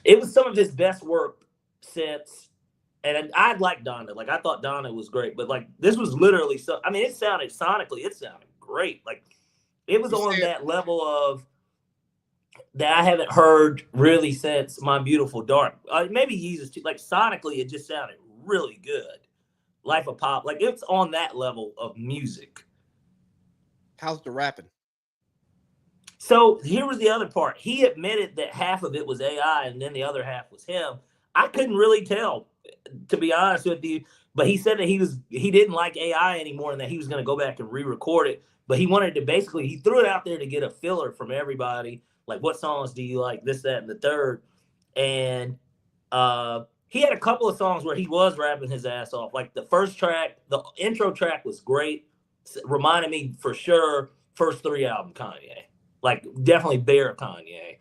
It was some of his best work since. And I like Donna. Like I thought Donna was great, but like this was literally so. I mean, it sounded sonically, it sounded great. Like it was You on said that level of that I haven't heard really since My Beautiful Dark. Maybe Jesus too. Like sonically, it just sounded really good. Life of Pop, like it's on that level of music. how's the rapping? So here was the other part. He admitted that half of it was AI and then the other half was him. I couldn't really tell, to be honest with you. But he said that he didn't like AI anymore and that he was going to go back and re-record it. But he wanted to basically he threw it out there to get a filler from everybody. Like, what songs do you like? This, that, and the third. And he had a couple of songs where he was rapping his ass off. Like the first track, the intro track was great. Reminded me for sure first three album Kanye. Like definitely bare Kanye.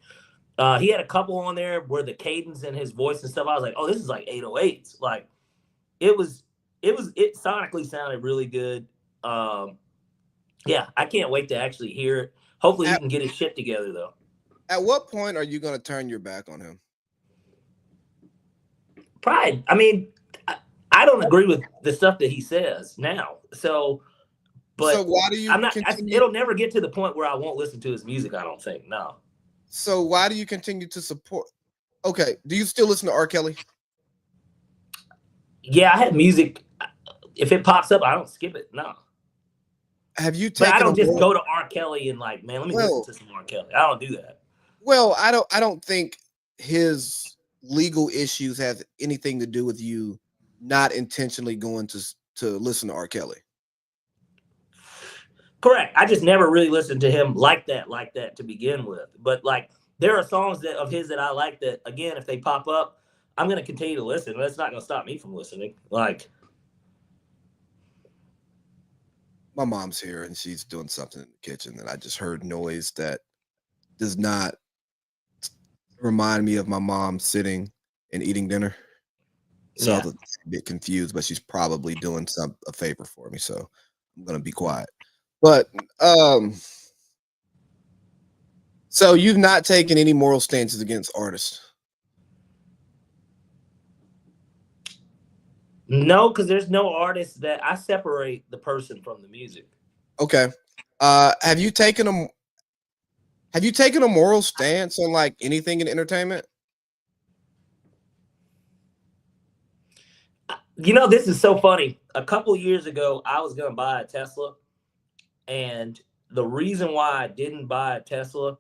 He had a couple on there where the cadence in his voice and stuff. I was like, oh, this is like 808s. Like it was, it sonically sounded really good. Um, yeah, I can't wait to actually hear it. Hopefully, he At can get his shit together though. at what point are you going to turn your back on him? Pride. I mean, I don't agree with the stuff that he says now. So, So but why do you I'm not. continue? It'll never get to the point where I won't listen to his music. I don't think. No. So why do you continue to support? Okay, do you still listen to R. Kelly? Yeah, I have music. If it pops up, I don't skip it. No. Have you But I taken a don't just moral? go to R. Kelly and like, man, let me listen Well, to some R. Kelly. I don't do that. well, I don't think his legal issues have anything to do with you not intentionally going to listen to R. Kelly. Correct. I just never really listened to him like that to begin with. But like, there are songs that of his that I like that. Again, if they pop up, I'm gonna continue to listen. That's not gonna stop me from listening. Like, My mom's here and she's doing something in the kitchen, and I just heard noise that does not remind me of my mom sitting and eating dinner. So I yeah. was a bit confused, but she's probably doing some a favor for me. So I'm gonna be quiet. But um, so you've not taken any moral stances against artists. No, because there's no artist that I separate the person from the music. Okay. Have you taken a moral stance on like anything in entertainment? This is so funny. A couple years ago, I was gonna buy a Tesla, and the reason why I didn't buy a Tesla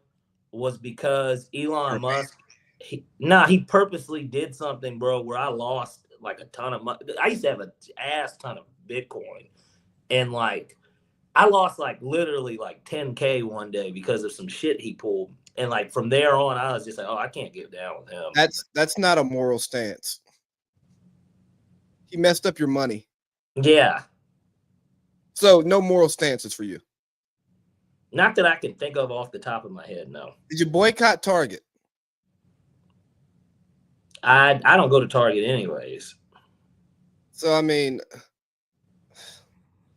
was because You're Elon a man. Musk. He purposely did something, bro, where I lost like a ton of money. I used to have an ass ton of Bitcoin, and like I lost like literally like 10K one day because of some shit he pulled. And like from there on, I was just like, oh, I can't get down with him. That's not a moral stance. He messed up your money. Yeah, So no moral stances for you. not that I can think of off the top of my head. No, Did you boycott Target? I don't go to Target anyways. So I mean,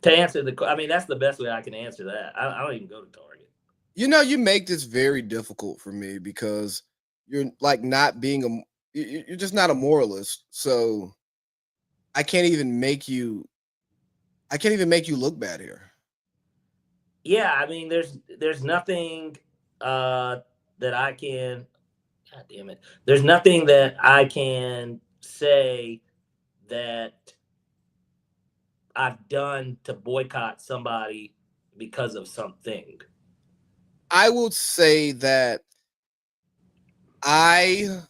To answer I mean, that's the best way I can answer that. I don't even go to Target. you make this very difficult for me because you're like not being you're just not a moralist. So I can't even make you I can't even make you look bad here. Yeah, I mean, there's nothing uh that I can. God damn it. There's nothing that I can say that I've done to boycott somebody because of something. I will say that I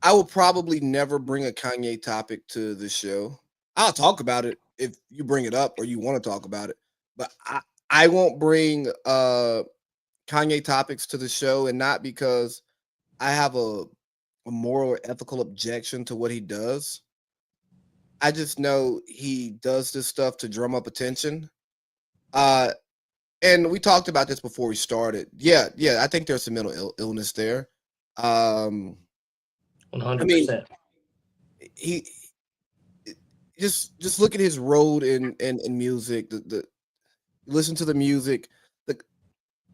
I will probably never bring a Kanye topic to the show. I'll talk about it if you bring it up or you want to talk about it, but I won't bring Kanye topics to the show, and not because I have a moral or ethical objection to what he does. I just know he does this stuff to drum up attention. Uh and we talked about this before we started. Yeah, yeah, I think there's some mental illness there. Um I mean, 100%. he just look at his road in music. The listen to the music. The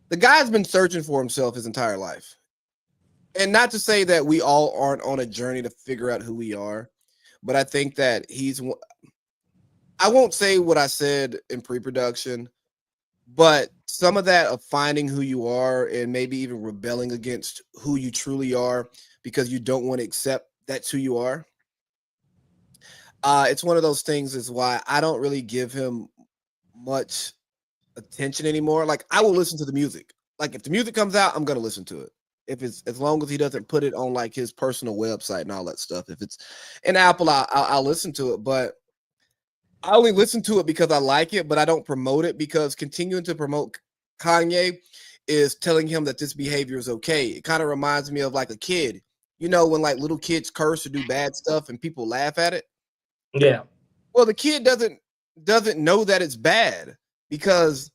the guy's been searching for himself his entire life. And not to say that we all aren't on a journey to figure out who we are, but I think that I won't say what I said in pre-production, but some of that of finding who you are and maybe even rebelling against who you truly are because you don't want to accept that's who you are. It's one of those things is why I don't really give him much attention anymore. Like I will listen to the music. Like if the music comes out, I'm gonna listen to it. If it's as long as he doesn't put it on like his personal website and all that stuff. If it's in Apple, I'll listen to it. But I only listen to it because I like it, but I don't promote it because continuing to promote Kanye is telling him that this behavior is okay. It kind of reminds me of like a kid. You know, when like little kids curse or do bad stuff and people laugh at it. Yeah. Well, the kid doesn't know that it's bad because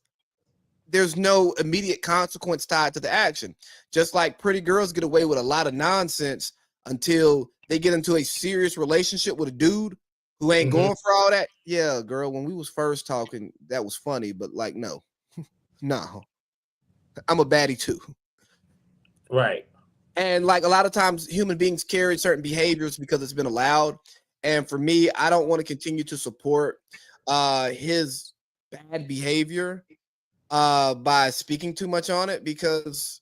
there's no immediate consequence tied to the action. Just like pretty girls get away with a lot of nonsense until they get into a serious relationship with a dude who ain't going for all that. Yeah, girl, when we was first talking, that was funny, but like, no, no, I'm a baddie too. Right. And like a lot of times human beings carry certain behaviors because it's been allowed. And for me, I don't want to continue to support his bad behavior by speaking too much on it because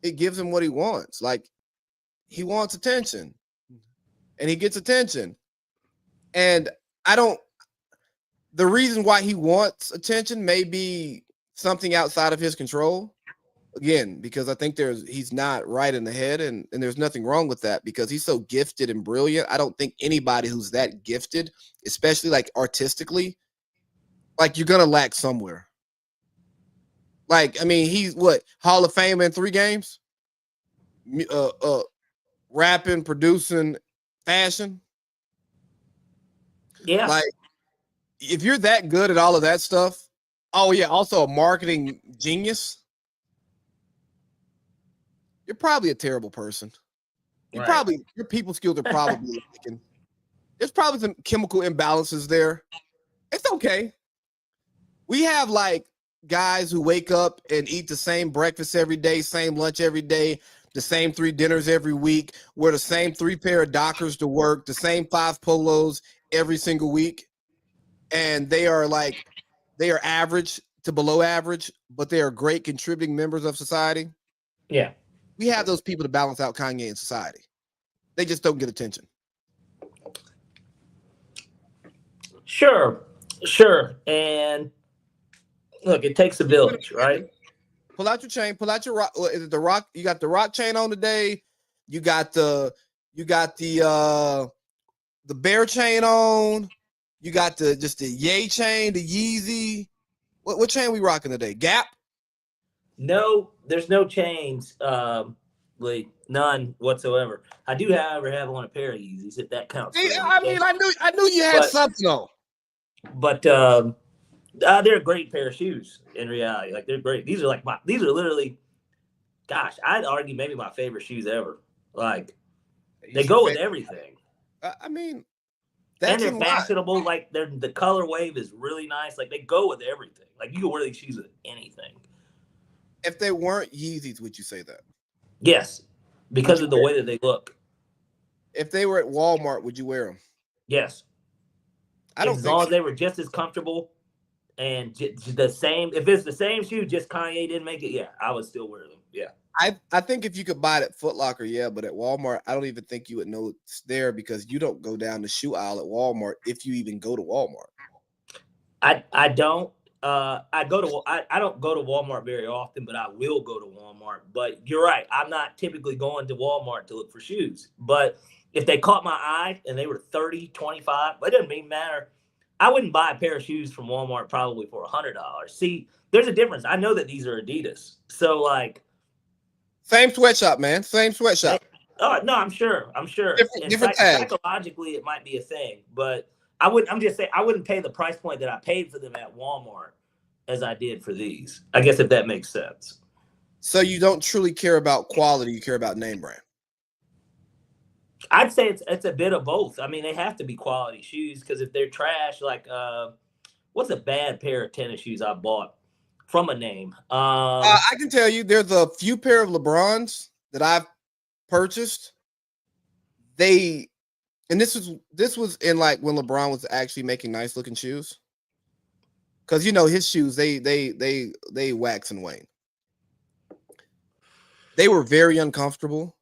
it gives him what he wants. Like he wants attention and he gets attention. And the reason why he wants attention may be something outside of his control. Again, because I think he's not right in the head, and there's nothing wrong with that because he's so gifted and brilliant. I don't think anybody who's that gifted, especially like artistically, like you're gonna lack somewhere. Like, I mean, he's what, Hall of Fame in 3 games? Rapping, producing, fashion. Yeah. Like, if you're that good at all of that stuff, oh yeah, also a marketing genius, you're probably a terrible person. Your people skills are probably lacking. There's probably some chemical imbalances there. It's okay. We have like guys who wake up and eat the same breakfast every day, same lunch every day, the same 3 dinners every week, wear the same 3 pair of Dockers to work, the same 5 polos every single week. And they are average to below average, but they are great contributing members of society. Yeah. We have those people to balance out Kanye in society. They just don't get attention. Sure. And look, it takes a village, right? Pull out your chain. Pull out your rock. Is it the rock? You got the rock chain on today. You got the bear chain on. You got the Ye chain, the Yeezy. What chain we rocking today? Gap? No, there's no chains. Like none whatsoever. I do, however, have on a pair of Yeezys, if that counts. I knew you had something on. But they're a great pair of shoes in reality. Like they're great. These are literally, gosh, I'd argue maybe my favorite shoes ever. Like they go with everything. I mean, and they're fashionable. Like the color wave is really nice. Like they go with everything. Like you can wear these shoes with anything. If they weren't Yeezys, would you say that? Yes, because of the way that they look. If they were at Walmart, would you wear them? Yes. As long as they were just as comfortable and the same. If it's the same shoe, just Kanye didn't make it. Yeah, I would still wear them. Yeah. I think if you could buy it at Foot Locker, yeah, but at Walmart, I don't even think you would know it's there because you don't go down the shoe aisle at Walmart if you even go to Walmart. I don't. I don't go to Walmart very often, but I will go to Walmart. But you're right. I'm not typically going to Walmart to look for shoes. But if they caught my eye and they were 30, 25, it doesn't even matter. I wouldn't buy a pair of shoes from Walmart probably for $100. See, there's a difference. I know that these are Adidas. So like. Same sweatshop, man. Same sweatshop. Oh, no, I'm sure. Different tag. Psychologically, it might be a thing, but I'm just saying I wouldn't pay the price point that I paid for them at Walmart as I did for these. I guess if that makes sense. So you don't truly care about quality, you care about name brand. I'd say it's a bit of both. I mean, they have to be quality shoes because if they're trash, like what's a bad pair of tennis shoes I bought from a name? I can tell you there's a few pair of LeBrons that I've purchased, and this was in like when LeBron was actually making nice looking shoes. Because his shoes, they wax and wane. They were very uncomfortable,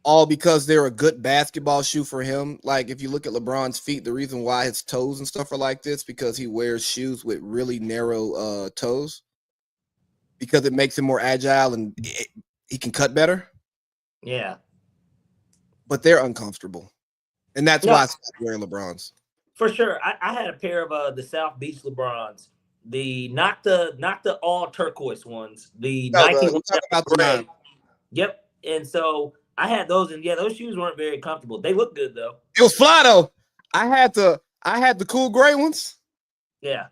all because they're a good basketball shoe for him. Like if you look at LeBron's feet, the reason why his toes and stuff are like this because he wears shoes with really narrow toes, because it makes him more agile and he can cut better. Yeah, but they're uncomfortable, and that's why I stopped wearing LeBrons. For sure, I had a pair of the South Beach LeBrons, not the all turquoise ones, the Nike ones that were gray. Yep, and so I had those, and yeah, those shoes weren't very comfortable. They look good though. It was fly though. I had the cool gray ones. Yeah.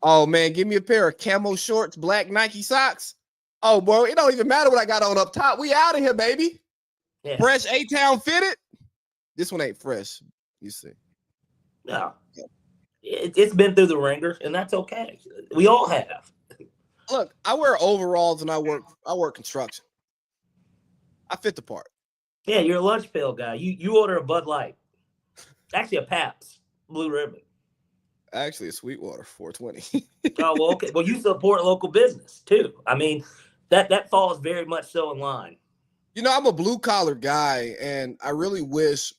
Oh man, give me a pair of camo shorts, black Nike socks. Oh boy, it don't even matter what I got on up top. We out of here, baby. Yeah. Fresh A-Town fitted. This one ain't fresh. You see. No, it's been through the ringer, and that's okay. We all have. Look, I wear overalls and I work construction. I fit the part. Yeah, you're a lunch pail guy. You order a Bud Light, actually a Pabst Blue Ribbon. Actually, a Sweetwater 420. Oh well, okay. Well, you support local business too. I mean, that falls very much so in line. I'm a blue collar guy, and I really wish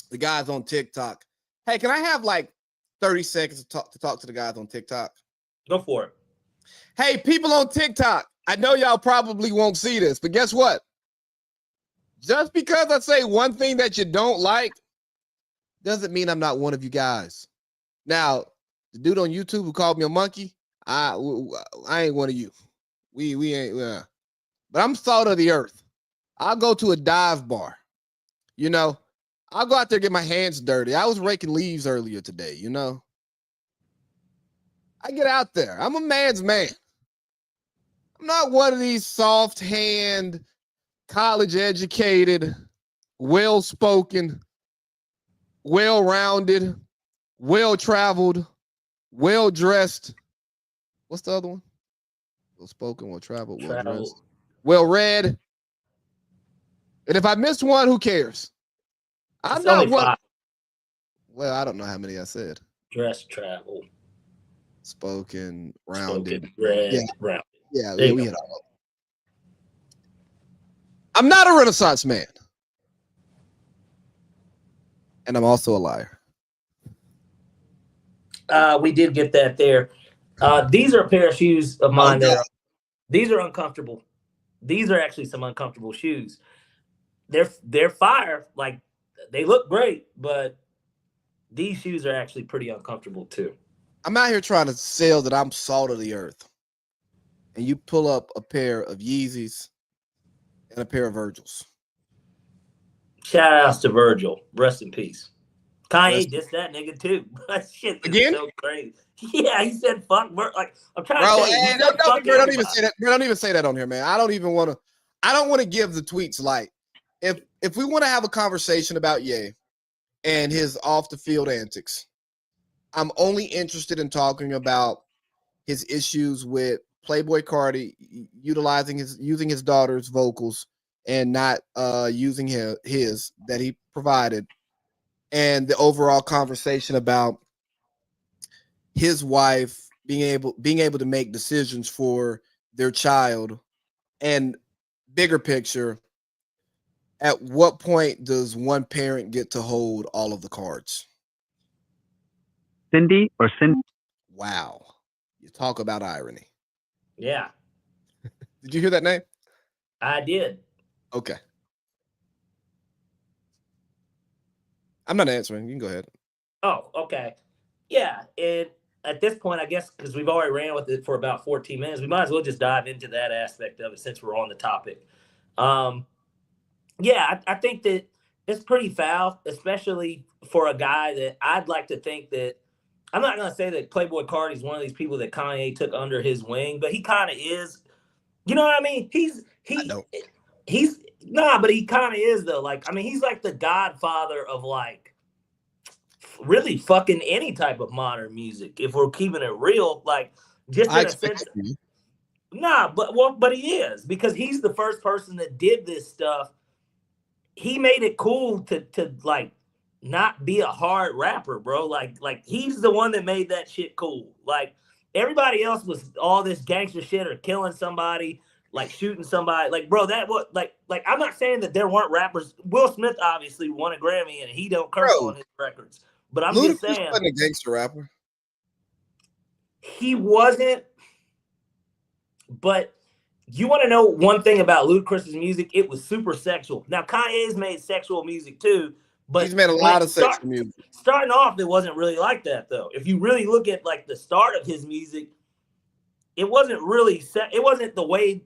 the guys on TikTok. Hey, can I have like 30 seconds to talk to the guys on TikTok? Go for it. Hey, people on TikTok, I know y'all probably won't see this, but guess what? Just because I say one thing that you don't like doesn't mean I'm not one of you guys. Now, the dude on YouTube who called me a monkey, I ain't one of you. We ain't. But I'm salt of the earth. I'll go to a dive bar. I'll go out there and get my hands dirty. I was raking leaves earlier today, I get out there. I'm a man's man. I'm not one of these soft-hand, college-educated, well-spoken, well-rounded, well-traveled, well-dressed. What's the other one? Well-spoken, well-traveled, well-dressed, well-read. And if I missed one, who cares? I'm not one. Well, I don't know how many I said. Dress, travel, spoken, rounded, read, rounded. Yeah, we hit all. I'm not a Renaissance man, and I'm also a liar. We did get that there. These are a pair of shoes of mine. These are uncomfortable. These are actually some uncomfortable shoes. They're fire. Like, they look great, but these shoes are actually pretty uncomfortable too. I'm out here trying to sell that I'm salt of the earth, and you pull up a pair of Yeezys and a pair of Virgils. Shout outs to Virgil. Rest in peace. Kanye dissed that nigga too. That shit is so crazy. Yeah, he said fuck. Like, I'm trying to say, don't even say that. Don't even say that on here, man. I don't want to give the tweets light. If we want to have a conversation about Ye and his off the field antics, I'm only interested in talking about his issues with Playboi Carti using his daughter's vocals and not using his that he provided, and the overall conversation about his wife being able to make decisions for their child, and bigger picture. At what point does one parent get to hold all of the cards? Cindy or Cindy? Wow. You talk about irony. Yeah. Did you hear that name? I did. Okay. I'm not answering. You can go ahead. Oh, okay. Yeah. And at this point, I guess, because we've already ran with it for about 14 minutes, we might as well just dive into that aspect of it since we're on the topic. Yeah, I think that it's pretty foul, especially for a guy that I'd like to think that – I'm not going to say that Playboi Carti is one of these people that Kanye took under his wing, but he kind of is. You know what I mean? But he kind of is, though. Like, I mean, he's like the godfather of, like, really fucking any type of modern music. If we're keeping it real, like, just in a sense – Nah, but he is, because he's the first person that did this stuff. He made it cool to like not be a hard rapper, bro. Like he's the one that made that shit cool. Like everybody else was all this gangster shit or killing somebody, like shooting somebody. Like, bro, that what like I'm not saying that there weren't rappers. Will Smith obviously won a Grammy and he don't curse Bro, on his records. But I'm just Ludacris saying wasn't a gangster rapper. he wasn't. But you want to know one thing about Ludacris's music? It was super sexual. Now Kanye's made sexual music too, but He's made a lot of sexual music. Starting off, it wasn't really like that though. If you really look at like the start of his music, it wasn't really it wasn't the way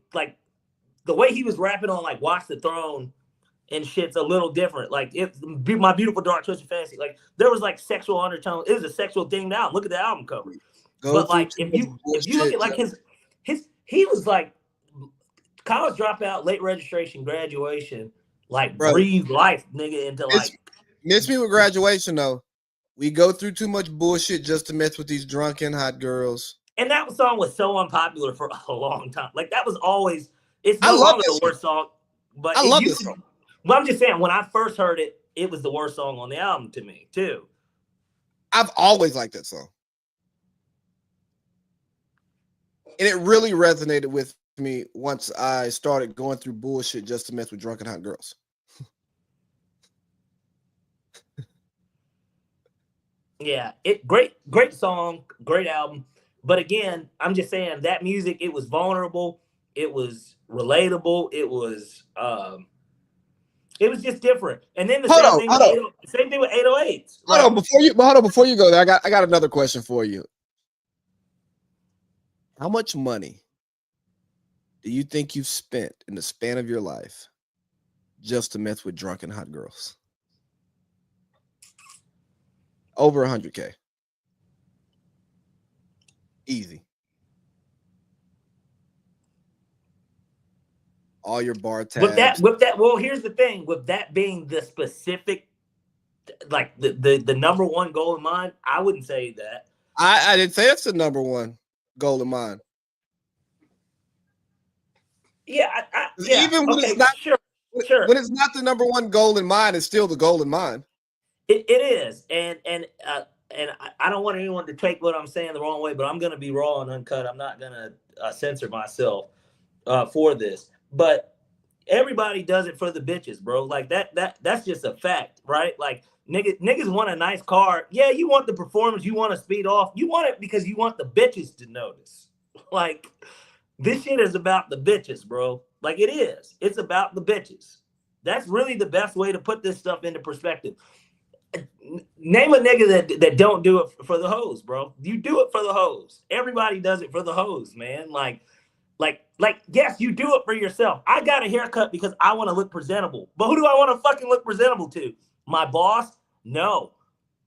he was rapping on like Watch the Throne and shit's a little different. Like My Beautiful Dark Twisted Fantasy, like there was like sexual undertone. It was a sexual thing album. Look at the album cover. But like if you look at like his he was like college dropout, late registration, graduation, like breathe life, nigga, into like. Miss me with graduation though. We go through too much bullshit just to mess with these drunken hot girls. And that song was so unpopular for a long time. Like that was always. It's no longer the worst song. But I love this song. Well, I'm just saying, when I first heard it, it was the worst song on the album to me too. I've always liked that song. And it really resonated with me once I started going through bullshit just to mess with drunken hot girls. Yeah, great song, great album. But again, I'm just saying that music, it was vulnerable, it was relatable, it was just different. And then the same thing with 808s. Hold on, before you go there, I got another question for you. How much money do you think you've spent in the span of your life just to mess with drunken hot girls? Over 100K. Easy. All your bar tabs. With that, well, here's the thing. With that being the specific, like the number one goal in mind, I wouldn't say that. I didn't say it's the number one goal in mind. Yeah, even when it's not sure. When it's not the number one goal in mind, it's still the goal in mind. It is, and I don't want anyone to take what I'm saying the wrong way, but I'm going to be raw and uncut. I'm not going to censor myself for this. But everybody does it for the bitches, bro. Like that's just a fact, right? Like niggas want a nice car. Yeah, you want the performance. You want to speed off. You want it because you want the bitches to notice. Like this shit is about the bitches, bro. Like it is. It's about the bitches. That's really the best way to put this stuff into perspective. Name a nigga that don't do it for the hoes, bro. You do it for the hoes. Everybody does it for the hoes, man. Like, yes, you do it for yourself. I got a haircut because I want to look presentable. But who do I want to fucking look presentable to? My boss? No.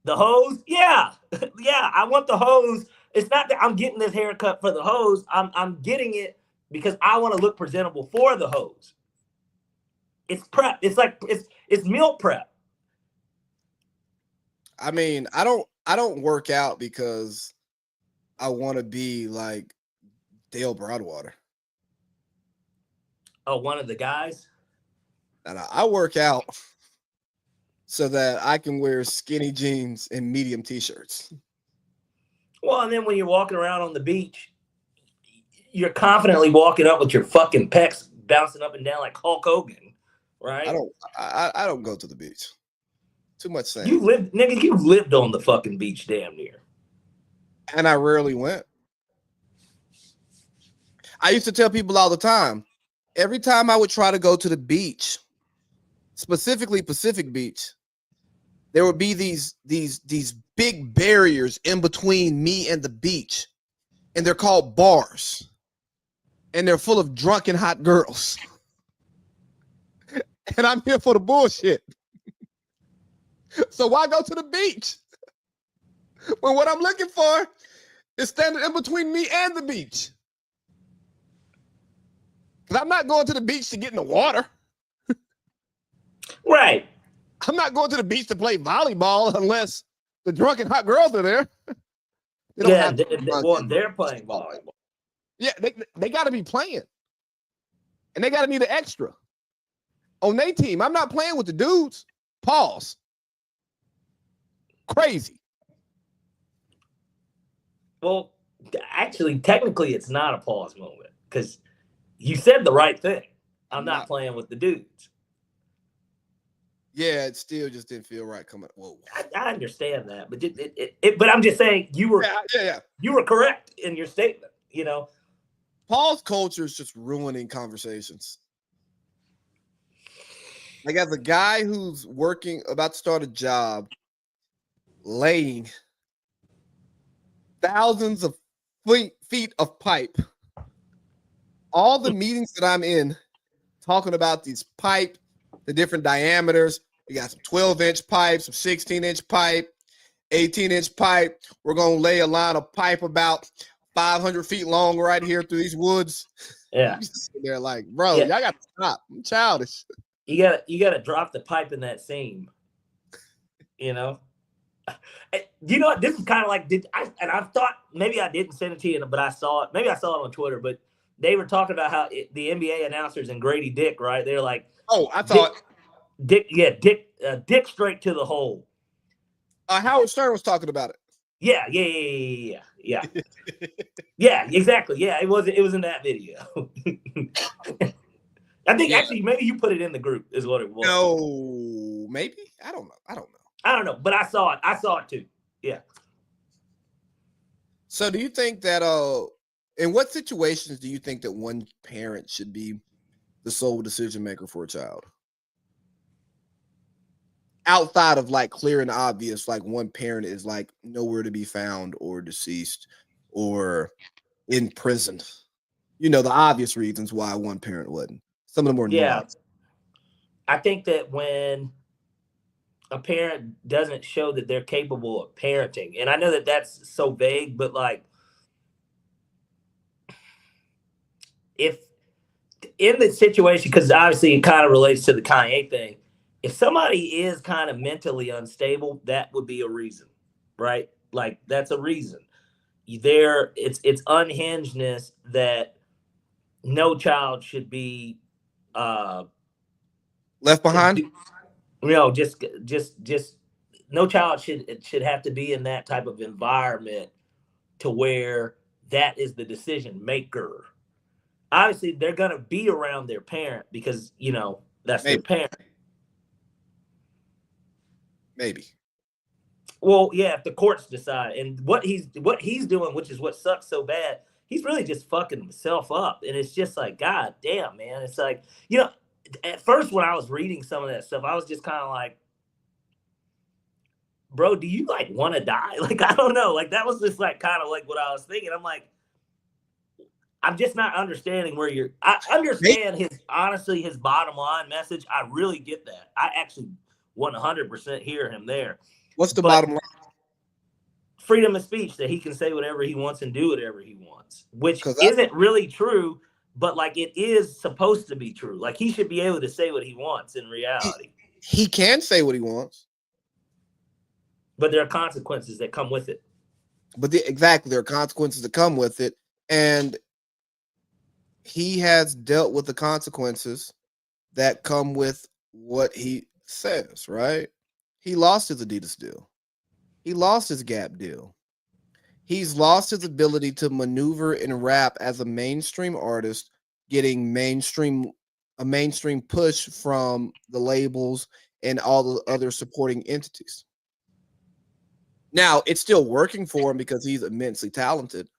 The hoes? Yeah. Yeah, I want the hoes. It's not that I'm getting this haircut for the hoes. I'm getting it because I want to look presentable for the hoes. It's prep. It's like it's meal prep. I mean, I don't work out because I want to be like Dale Broadwater. Oh, one of the guys? And I work out so that I can wear skinny jeans and medium t-shirts. Well, and then when you're walking around on the beach, you're confidently walking up with your fucking pecs bouncing up and down like Hulk Hogan, right? I don't go to the beach. Too much sand. You lived on the fucking beach damn near. And I rarely went. I used to tell people all the time, every time I would try to go to the beach, specifically Pacific Beach, there would be these big barriers in between me and the beach. And they're called bars. And they're full of drunken hot girls. And I'm here for the bullshit. So why go to the beach when what I'm looking for is standing in between me and the beach? Because I'm not going to the beach to get in the water. Right. I'm not going to the beach to play volleyball unless the drunken hot girls are there. They're playing volleyball. Yeah, they got to be playing, and they got to need an extra on their team. I'm not playing with the dudes. Pause. Crazy. Well, actually, technically, it's not a pause moment because you said the right thing. I'm not playing with the dudes. Yeah, it still just didn't feel right coming. Whoa. I understand that, but but I'm just saying you were you were correct in your statement. You know, Paul's culture is just ruining conversations. Like as a guy who's about to start a job, laying thousands of feet of pipe. All the meetings that I'm in, talking about these pipe, the different diameters. We got some 12-inch pipe, some 16-inch pipe, 18-inch pipe. We're gonna lay a line of pipe about 500 feet long right here through these woods. Yeah, they're like, bro, y'all got to stop. I'm childish. You gotta drop the pipe in that seam. You know. You know what? This is kind of like I thought maybe I didn't send it to you, but I saw it. Maybe I saw it on Twitter, but they were talking about how the NBA announcers and Grady Dick, right? They're like, oh, I thought Dick straight to the hole. Howard Stern was talking about it. Yeah. Yeah, exactly. Yeah, it was in that video. I think actually maybe you put it in the group is what it was. No, maybe I don't know, but I saw it too. Yeah. So do you think that in what situations do you think that one parent should be the sole decision maker for a child? Outside of like clear and obvious, like one parent is like nowhere to be found or deceased or in prison. You know, the obvious reasons why one parent wouldn't. Some of them more nuanced. I think that when a parent doesn't show that they're capable of parenting, and I know that that's so vague, but like if in the situation, because obviously it kind of relates to the Kanye thing, if somebody is kind of mentally unstable, that would be a reason, right? Like that's a reason. It's unhingedness that no child should be left behind. Just no child should have to be in that type of environment to where that is the decision maker. Obviously, they're gonna be around their parent because that's their parent. Maybe. Well, yeah, if the courts decide, and what he's doing, which is what sucks so bad, he's really just fucking himself up, and it's just like, God damn, man, it's like at first when I was reading some of that stuff, I was just kind of like, bro, do you like want to die? Like, I don't know. Like that was just like kind of like what I was thinking. I'm like, I'm just not understanding where I understand his bottom line message. I really get that. I actually 100% hear him there. What's the bottom line? Freedom of speech, that he can say whatever he wants and do whatever he wants, which isn't really true, but like it is supposed to be true. Like he should be able to say what he wants in reality. He can say what he wants. But there are consequences that come with it. Exactly, there are consequences that come with it. And he has dealt with the consequences that come with what he says, right? He lost his Adidas deal. He lost his Gap deal. He's lost his ability to maneuver and rap as a mainstream artist, getting a mainstream push from the labels and all the other supporting entities. Now, it's still working for him because he's immensely talented.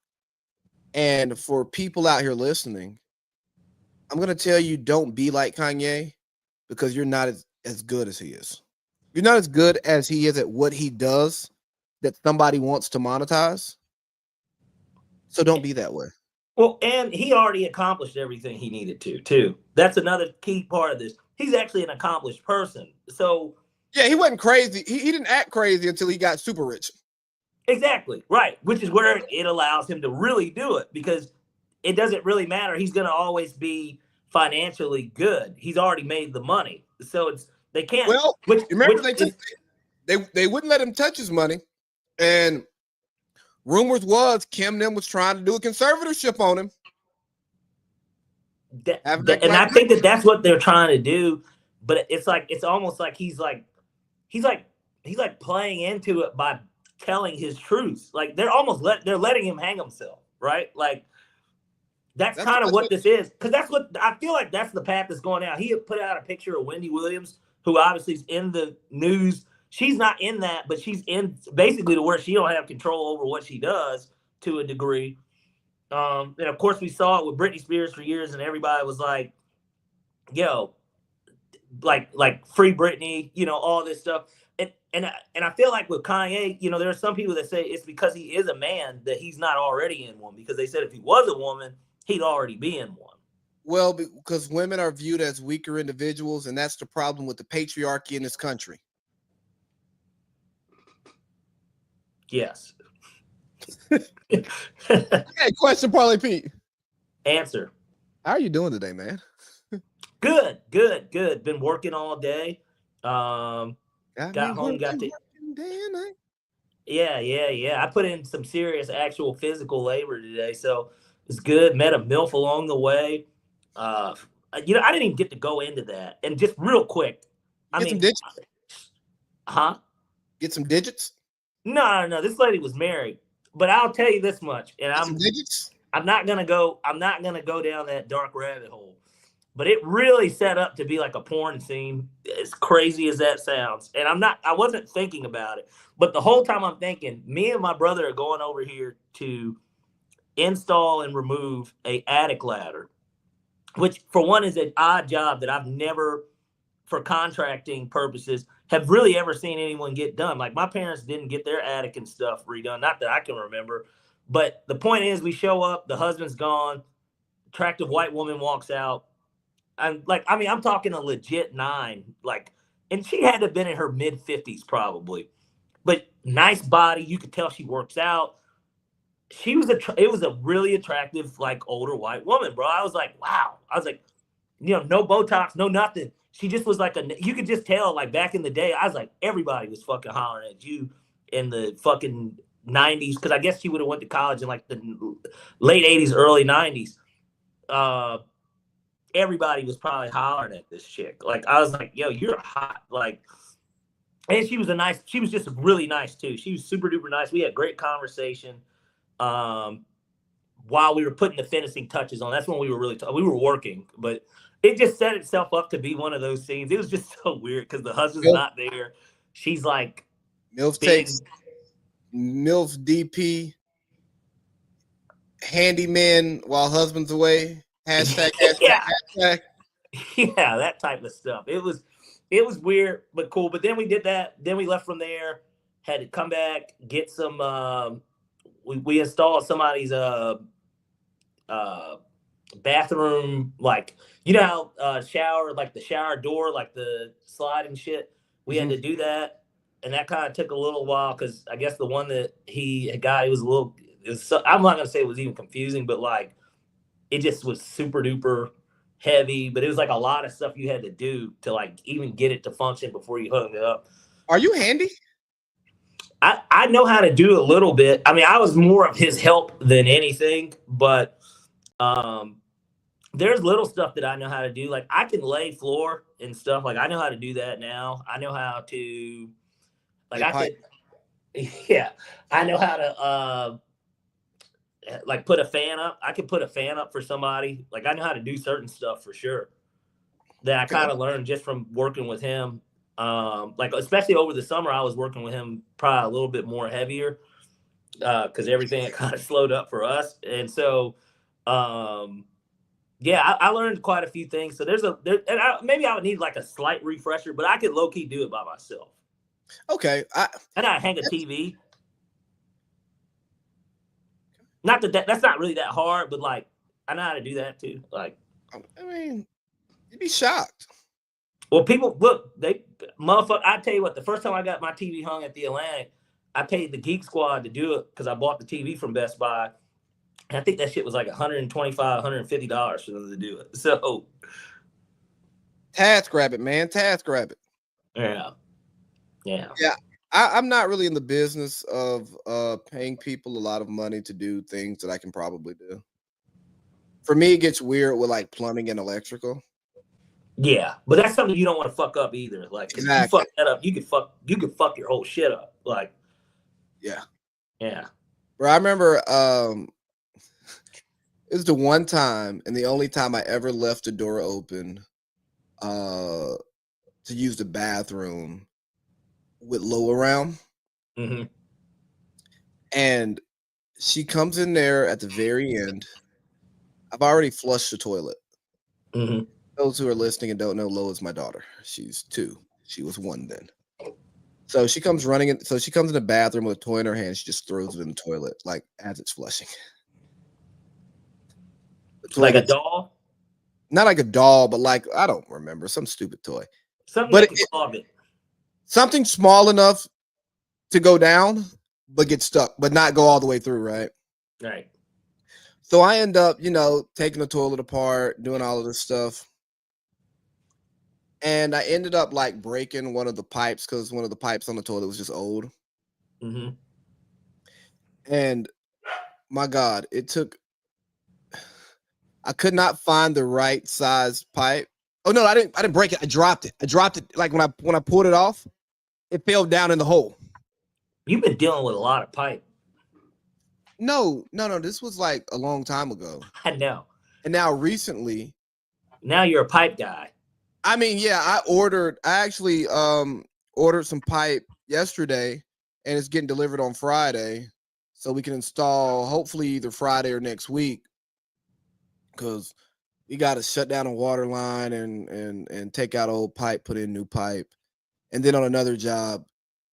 And for people out here listening, I'm going to tell you, don't be like Kanye because you're not as good as he is. You're not as good as he is at what he does that somebody wants to monetize. So don't be that way. Well, and he already accomplished everything he needed to, too. That's another key part of this. He's actually an accomplished person. So yeah, he wasn't crazy. He didn't act crazy until he got super rich. Exactly. Right. Which is where it allows him to really do it because it doesn't really matter. He's going to always be financially good. He's already made the money. So they can't. Well, they wouldn't let him touch his money. And rumors was Kim was trying to do a conservatorship on him. And I think that's what they're trying to do. But it's almost like he's playing into it by telling his truth. Like they're letting him hang himself, right? Like that's kind of what this is, because that's what I feel like. That's the path that's going out. He had put out a picture of Wendy Williams, who obviously is in the news. She's not in that, but she's in basically to where she don't have control over what she does to a degree. And of course, we saw it with Britney Spears for years, and everybody was like, "Yo, like free Britney," all this stuff. And I feel like with Kanye, there are some people that say it's because he is a man that he's not already in one, because they said if he was a woman, he'd already be in one. Well, because women are viewed as weaker individuals, and that's the problem with the patriarchy in this country. Yes. Hey, question, Parlay Pete. Answer. How are you doing today, man? Good. Been working all day. Got home, got to. Day and night. Yeah. I put in some serious actual physical labor today, so it's good. Met a MILF along the way. I didn't even get to go into that. And just real quick, Get some digits? Huh? Get some digits? No. This lady was married, but I'll tell you this much, and I'm not gonna go down that dark rabbit hole. But it really set up to be like a porn scene, as crazy as that sounds. And I wasn't thinking about it, but the whole time I'm thinking, me and my brother are going over here to install and remove a attic ladder, which for one is an odd job that I've never, for contracting purposes, have really ever seen anyone get done. Like my parents didn't get their attic and stuff redone, not that I can remember. But the point is, we show up, the husband's gone, attractive white woman walks out. I'm talking a legit 9, and she had to have been in her mid-50s probably, but nice body. You could tell she works out. It was a really attractive, older white woman, bro. I was like, wow. I was like, no Botox, no nothing. She just was you could just tell, back in the day, I was like, everybody was fucking hollering at you in the fucking 90s, because I guess she would have went to college in the late 80s, early 90s. Everybody was probably hollering at this chick. I was like, yo, you're hot. And she was just really nice too. She was super duper nice. We had great conversation while we were putting the finishing touches on. That's when we were we were working, but it just set itself up to be one of those scenes. It was just so weird because the husband's not there. She's like, MILF takes MILF DP handyman while husband's away. Hashtag. Yeah, that type of stuff. It was weird but cool. But then we did that. Then we left from there. Had to come back, get some. We installed somebody's bathroom, how shower, the shower door, the slide and shit. We had to do that, and that kind of took a little while because I guess the one that he got, I'm not gonna say it was even confusing, but it just was super duper heavy. But it was a lot of stuff you had to do to even get it to function before you hung it up. Are you handy? I know how to do a little bit. I mean, I was more of his help than anything, but there's little stuff that I know how to do. I can lay floor and stuff. I know how to do that now. I know how to I know how to put a fan up. I can put a fan up for somebody. I know how to do certain stuff for sure that I kind of learned just from working with him. Especially over the summer, I was working with him probably a little bit more heavier because everything had kind of slowed up for us. And so, I learned quite a few things. So maybe I would need a slight refresher, but I could low key do it by myself. Okay. And I hang a TV. Not that's not really that hard, but I know how to do that too. I mean, you'd be shocked. Well, people look, motherfucker. I tell you what, the first time I got my TV hung at the Atlantic, I paid the Geek Squad to do it because I bought the TV from Best Buy. And I think that shit was $125, $150 for them to do it. So, task rabbit, man, task rabbit. Yeah. I'm not really in the business of paying people a lot of money to do things that I can probably do For me, it gets weird with like plumbing and electrical. Yeah, but that's something you don't want to fuck up either. Like, 'cause if you Exactly. fuck that up, you could fuck your whole shit up. Like, Yeah. yeah. Bro, I remember it was the one time and the only time I ever left the door open to use the bathroom with Lo around. Hmm. And she comes in there at the very end. I've already flushed the toilet. Hmm. Those who are listening and don't know, Lo is my daughter. She's 2. She was 1 then. So she comes running in. So she comes in the bathroom with a toy in her hand. She just throws it in the toilet, like as it's flushing. The toy Like a gets doll, not like a doll, but like I don't remember some stupid toy, something but that could clog it. something small enough to go down, but get stuck, but not go all the way through, right? Right. So I end up, taking the toilet apart, doing all of this stuff. And I ended up like breaking one of the pipes because one of the pipes on the toilet was just old. Hmm. And my God, I could not find the right size pipe. Oh no, I didn't break it. I dropped it. I dropped it like when I pulled it off, it fell down in the hole. You've been dealing with a lot of pipe. No, no, no. This was like a long time ago. I know. And now recently, Now you're a pipe guy. I mean, yeah, I actually ordered some pipe yesterday and it's getting delivered on Friday. So we can install hopefully either Friday or next week. Because we got to shut down a water line and take out old pipe, put in new pipe. And then on another job,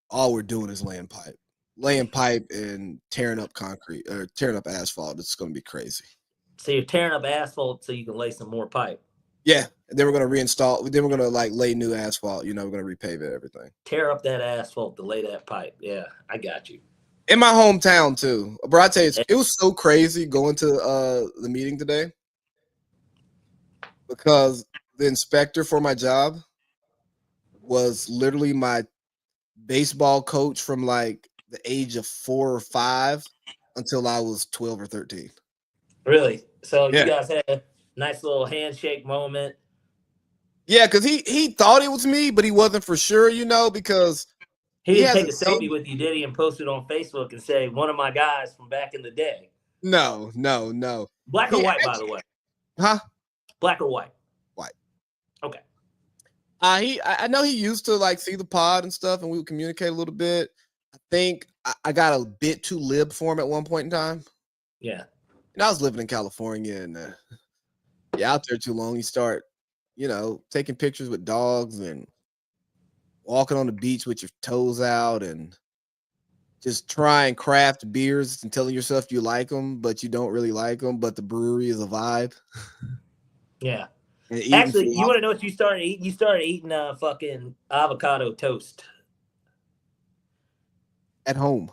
all we're doing is laying pipe and tearing up concrete or tearing up asphalt. It's going to be crazy. So you're tearing up asphalt so you can lay some more pipe. Yeah. And then we're going to reinstall. Then we're going to like lay new asphalt. We're going to repave it, everything. Tear up that asphalt to lay that pipe. Yeah, I got you. In my hometown too. Bro, I tell you, it was so crazy going to the meeting today because the inspector for my job was literally my baseball coach from like the age of 4 or 5 until I was 12 or 13. Really? So Yeah. you guys had a nice little handshake moment. Yeah, because he thought it was me, but he wasn't for sure, because He didn't take a hasn't seen selfie with you, did he? And post it on Facebook and say, one of my guys from back in the day. No. Black or white, by the way? Huh? Black or white? White. Okay. I know he used to like see the pod and stuff, and we would communicate a little bit. I think I got a bit too lib for him at one point in time. Yeah. And I was living in California, and you're out there too long. You start, taking pictures with dogs and walking on the beach with your toes out and just trying craft beers and telling yourself you like them, but you don't really like them. But the brewery is a vibe. Yeah. And Actually, you want to know what you started eating? You started eating fucking avocado toast. At home.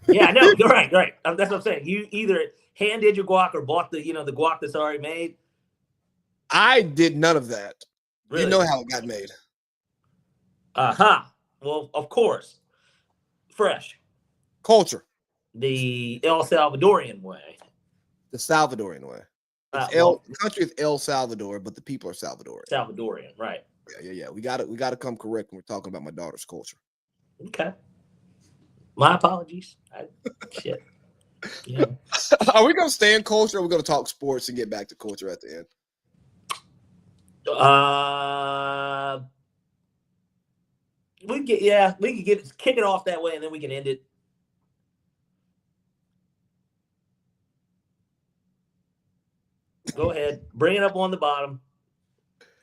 Yeah, I know. You're right. Right. That's what I'm saying. You either hand did your guac or bought the guac that's already made. I did none of that. Really? You know how it got made. Well, of course. Fresh. Culture. The El Salvadorian way. The Salvadorian way. The country is El Salvador, but the people are Salvadorian. Salvadorian, right? Yeah. We gotta come correct when we're talking about my daughter's culture. Okay. My apologies. Shit. Yeah. Are we gonna stay in culture, or are we gonna talk sports and get back to culture at the end? We can kick it off that way, and then we can end it. Go ahead, bring it up on the bottom.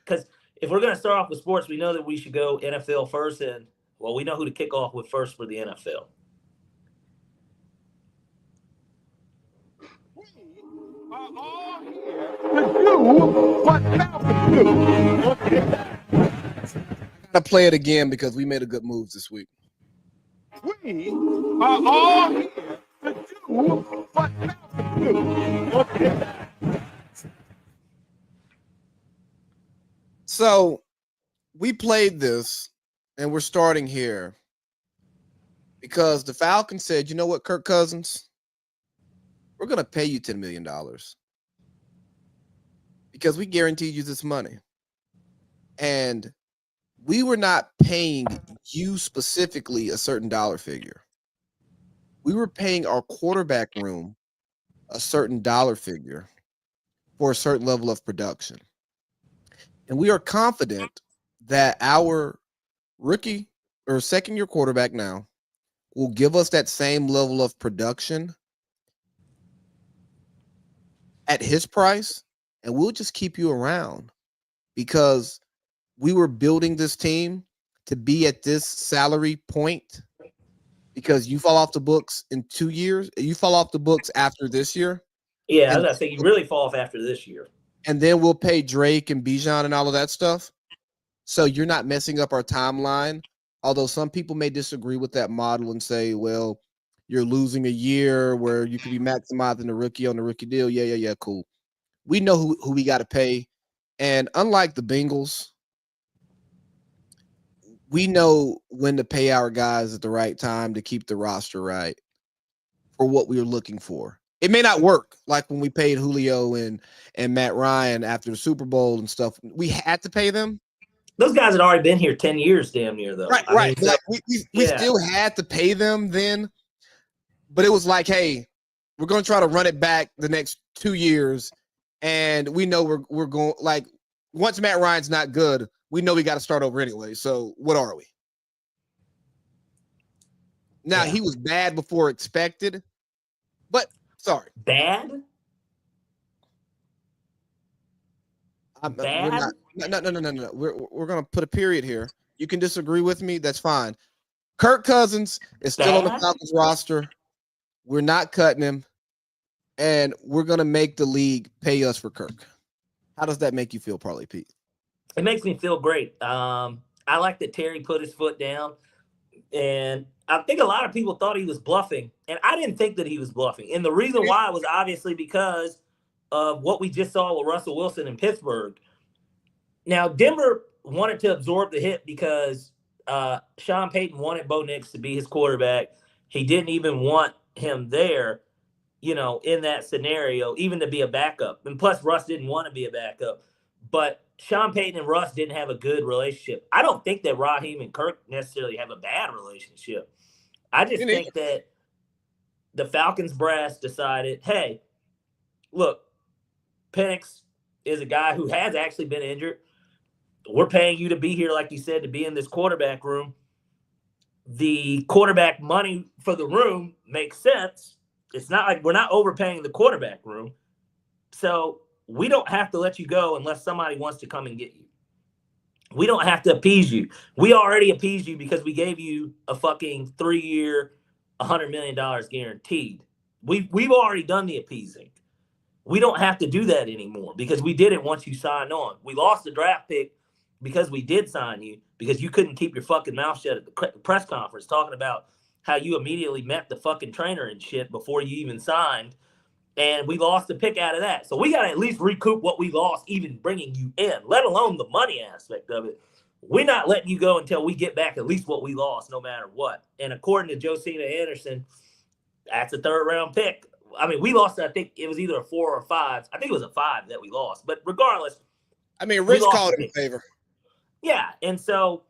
Because if we're gonna start off with sports, we know that we should go NFL first, and we know who to kick off with first for the NFL. We are all here to do what Falcons do. Okay. Gotta play it again because we made a good moves this week. We are all here to do what Falcons do. Okay. So we played this, and we're starting here because the Falcons said, "You know what, Kirk Cousins? We're gonna pay you $10 million. because we guaranteed you this money. And we were not paying you specifically a certain dollar figure. We were paying our quarterback room a certain dollar figure for a certain level of production. And we are confident that our rookie or second year quarterback now will give us that same level of production at his price, and we'll just keep you around because we were building this team to be at this salary point because you fall off the books in 2 years. You fall off the books after this year. Yeah, I was gonna say you really fall off after this year. And then we'll pay Drake and Bijan and all of that stuff. So you're not messing up our timeline. Although some people may disagree with that model and say, well, you're losing a year where you could be maximizing the rookie on the rookie deal. Yeah, cool. We know who we got to pay. And unlike the Bengals, we know when to pay our guys at the right time to keep the roster right for what we were looking for. It may not work like when we paid Julio and Matt Ryan after the Super Bowl and stuff. We had to pay them. Those guys had already been here 10 years, damn near, though. Right. I mean, so, like we still had to pay them then, but it was like, hey, we're going to try to run it back the next 2 years, and we know we're going, like, once Matt Ryan's not good, we know we got to start over anyway. So what are we? Now, he was bad before expected, but sorry. Bad? Bad? No. We're going to put a period here. You can disagree with me. That's fine. Kirk Cousins is still on the Falcons roster. We're not cutting him, and we're going to make the league pay us for Kirk. How does that make you feel, Parlay Pete? It makes me feel great. I like that Terry put his foot down, and I think a lot of people thought he was bluffing, and I didn't think that he was bluffing. And the reason why was obviously because of what we just saw with Russell Wilson in Pittsburgh. Now, Denver wanted to absorb the hit because Sean Payton wanted Bo Nix to be his quarterback. He didn't even want him there, in that scenario, even to be a backup. And plus, Russ didn't want to be a backup. But Sean Payton and Russ didn't have a good relationship. I don't think that Raheem and Kirk necessarily have a bad relationship. I just think that the Falcons brass decided, hey, look, Penix is a guy who has actually been injured. We're paying you to be here, like you said, to be in this quarterback room. The quarterback money for the room makes sense. It's not like we're not overpaying the quarterback room. So we don't have to let you go unless somebody wants to come and get you. We don't have to appease you. We already appeased you because we gave you a fucking 3-year, $100 million guaranteed. We've already done the appeasing. We don't have to do that anymore because we did it once you signed on. We lost the draft pick because we did sign you because you couldn't keep your fucking mouth shut at the press conference talking about how you immediately met the fucking trainer and shit before you even signed. And we lost the pick out of that. So we got to at least recoup what we lost even bringing you in, let alone the money aspect of it. We're not letting you go until we get back at least what we lost, no matter what. And according to Josina Anderson, that's a 3rd-round pick. I mean, we lost, I think it was either a 4 or a 5. I think it was a 5 that we lost. But regardless. I mean, Rich called it in favor. Yeah. And so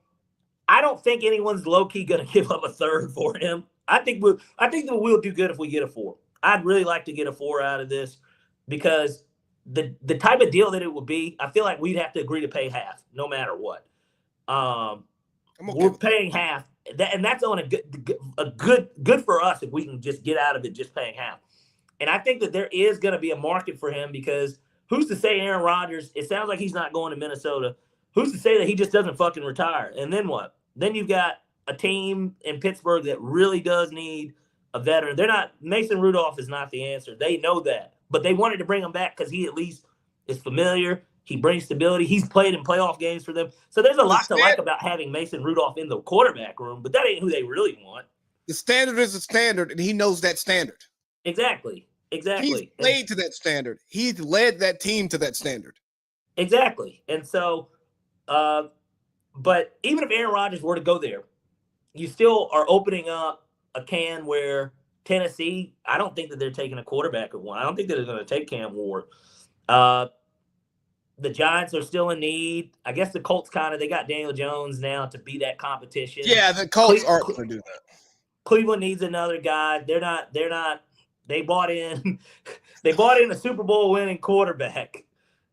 I don't think anyone's low-key going to give up a 3rd for him. I think that we'll do good if we get a 4. I'd really like to get a 4 out of this because the type of deal that it would be, I feel like we'd have to agree to pay half no matter what. We're paying half, and that's on a good for us if we can just get out of it just paying half. And I think that there is going to be a market for him because who's to say Aaron Rodgers, it sounds like he's not going to Minnesota. Who's to say that he just doesn't fucking retire? And then what? Then you've got a team in Pittsburgh that really does need a veteran. Mason Rudolph is not the answer. They know that. But they wanted to bring him back because he at least is familiar. He brings stability. He's played in playoff games for them. So there's a lot to like about having Mason Rudolph in the quarterback room, but that ain't who they really want. The standard is a standard, and he knows that standard. Exactly. He's played to that standard. He's led that team to that standard. Exactly. And so, but even if Aaron Rodgers were to go there, you still are opening up a can where Tennessee, I don't think that they're taking a quarterback at 1. I don't think that they're going to take Cam Ward. The Giants are still in need. I guess the Colts they got Daniel Jones now to be that competition. Yeah, the Colts aren't going to do that. Cleveland needs another guy. They're not. They bought in. They bought in a Super Bowl winning quarterback,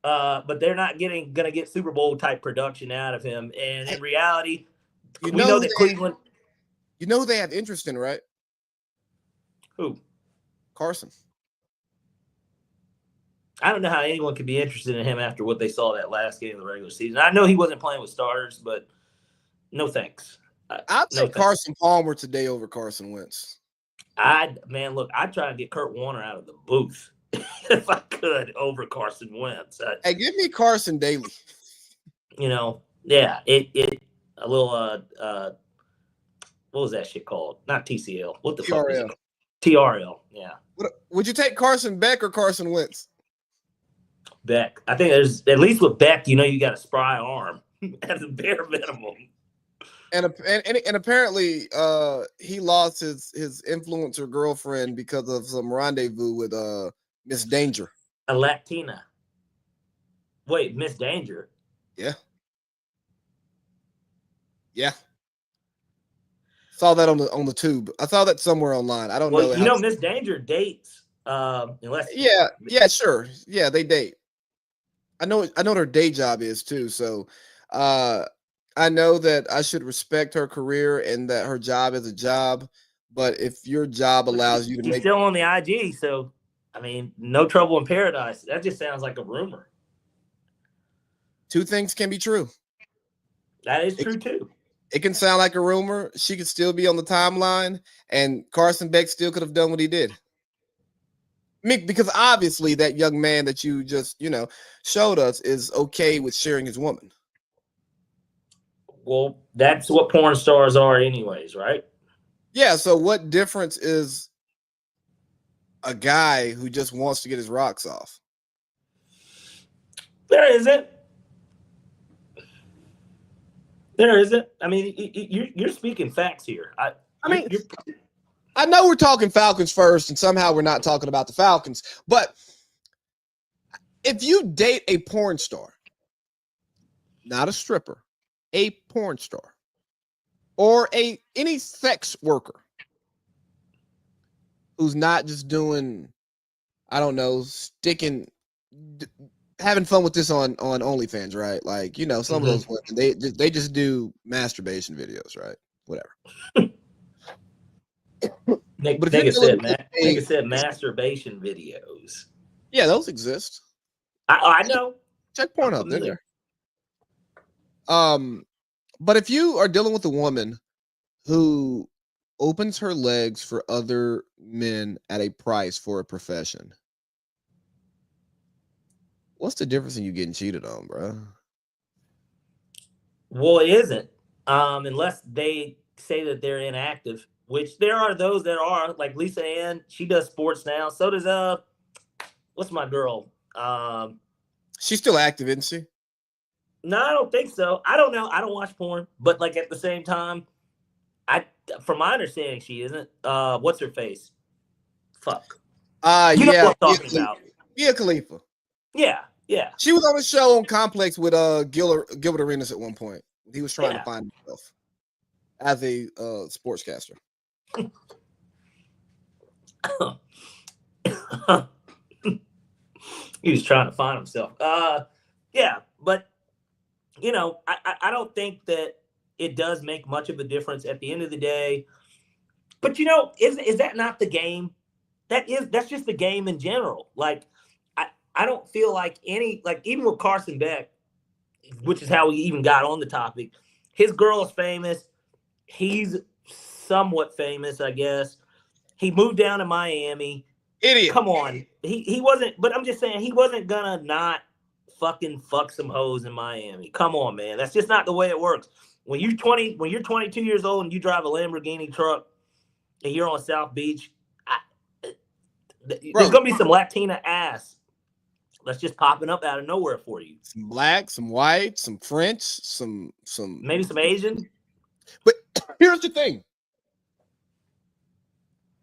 but they're not going to get Super Bowl type production out of him. And in reality, we know that Cleveland. You know who they have interest in, right? Who? Carson. I don't know how anyone could be interested in him after what they saw that last game of the regular season. I know he wasn't playing with starters, but no thanks. I'd say Carson Palmer today over Carson Wentz. I'd try to get Kurt Warner out of the booth if I could over Carson Wentz. Hey, give me Carson Daly. Yeah, it a little what was that shit called? Not TCL. What the fuck is it? TRL. Yeah. Would you take Carson Beck or Carson Wentz? Beck. I think there's at least with Beck, you got a spry arm as a bare minimum. And apparently, he lost his influencer girlfriend because of some rendezvous with Miss Danger, a Latina. Wait, Miss Danger? Yeah. Saw that on the tube. I saw that somewhere online. I don't know. Miss Danger dates. Unless sure. Yeah, they date. I know what her day job is too. So, I know that I should respect her career and that her job is a job. But if your job allows you to make, still on the IG, so I mean, no trouble in paradise. That just sounds like a rumor. Two things can be true. That is true too. It can sound like a rumor. She could still be on the timeline, and Carson Beck still could have done what he did. I mean, because obviously that young man that you just, showed us is okay with sharing his woman. Well, that's what porn stars are anyways, right? Yeah, so what difference is a guy who just wants to get his rocks off? There isn't. I mean, you're speaking facts here. I know we're talking Falcons first, and somehow we're not talking about the Falcons. But if you date a porn star, not a stripper, a porn star, or any sex worker who's not just doing, I don't know, having fun with this on OnlyFans, right? Like, some of those women, they just do masturbation videos, right? Whatever. Nigga said masturbation videos. Yeah, those exist. I know. Check Pornhub, they're there. But if you are dealing with a woman who opens her legs for other men at a price for a profession, what's the difference in you getting cheated on, bro? Well, it isn't. Unless they say that they're inactive, which there are those that are, like Lisa Ann. She does sports now. So does what's my girl? She's still active, isn't she? No, I don't think so. I don't know. I don't watch porn, but like at the same time, from my understanding, she isn't. What's her face? Fuck. You know what I'm talking about? Mia Khalifa. Yeah. She was on a show on Complex with Gilbert Arenas at one point. He was trying to find himself as a sportscaster. He was trying to find himself. Yeah, but I don't think that it does make much of a difference at the end of the day. But is that not the game? That's just the game in general. Like I don't feel like even with Carson Beck, which is how we even got on the topic, his girl is famous. He's somewhat famous, I guess. He moved down to Miami. Idiot. Come on. He wasn't, but I'm just saying he wasn't gonna not fucking fuck some hoes in Miami. Come on, man. That's just not the way it works. When you're 22 years old and you drive a Lamborghini truck and you're on South Beach, there's gonna be some Latina ass that's just popping up out of nowhere for you. Some black, some white, some French, some maybe some Asian. But here's the thing.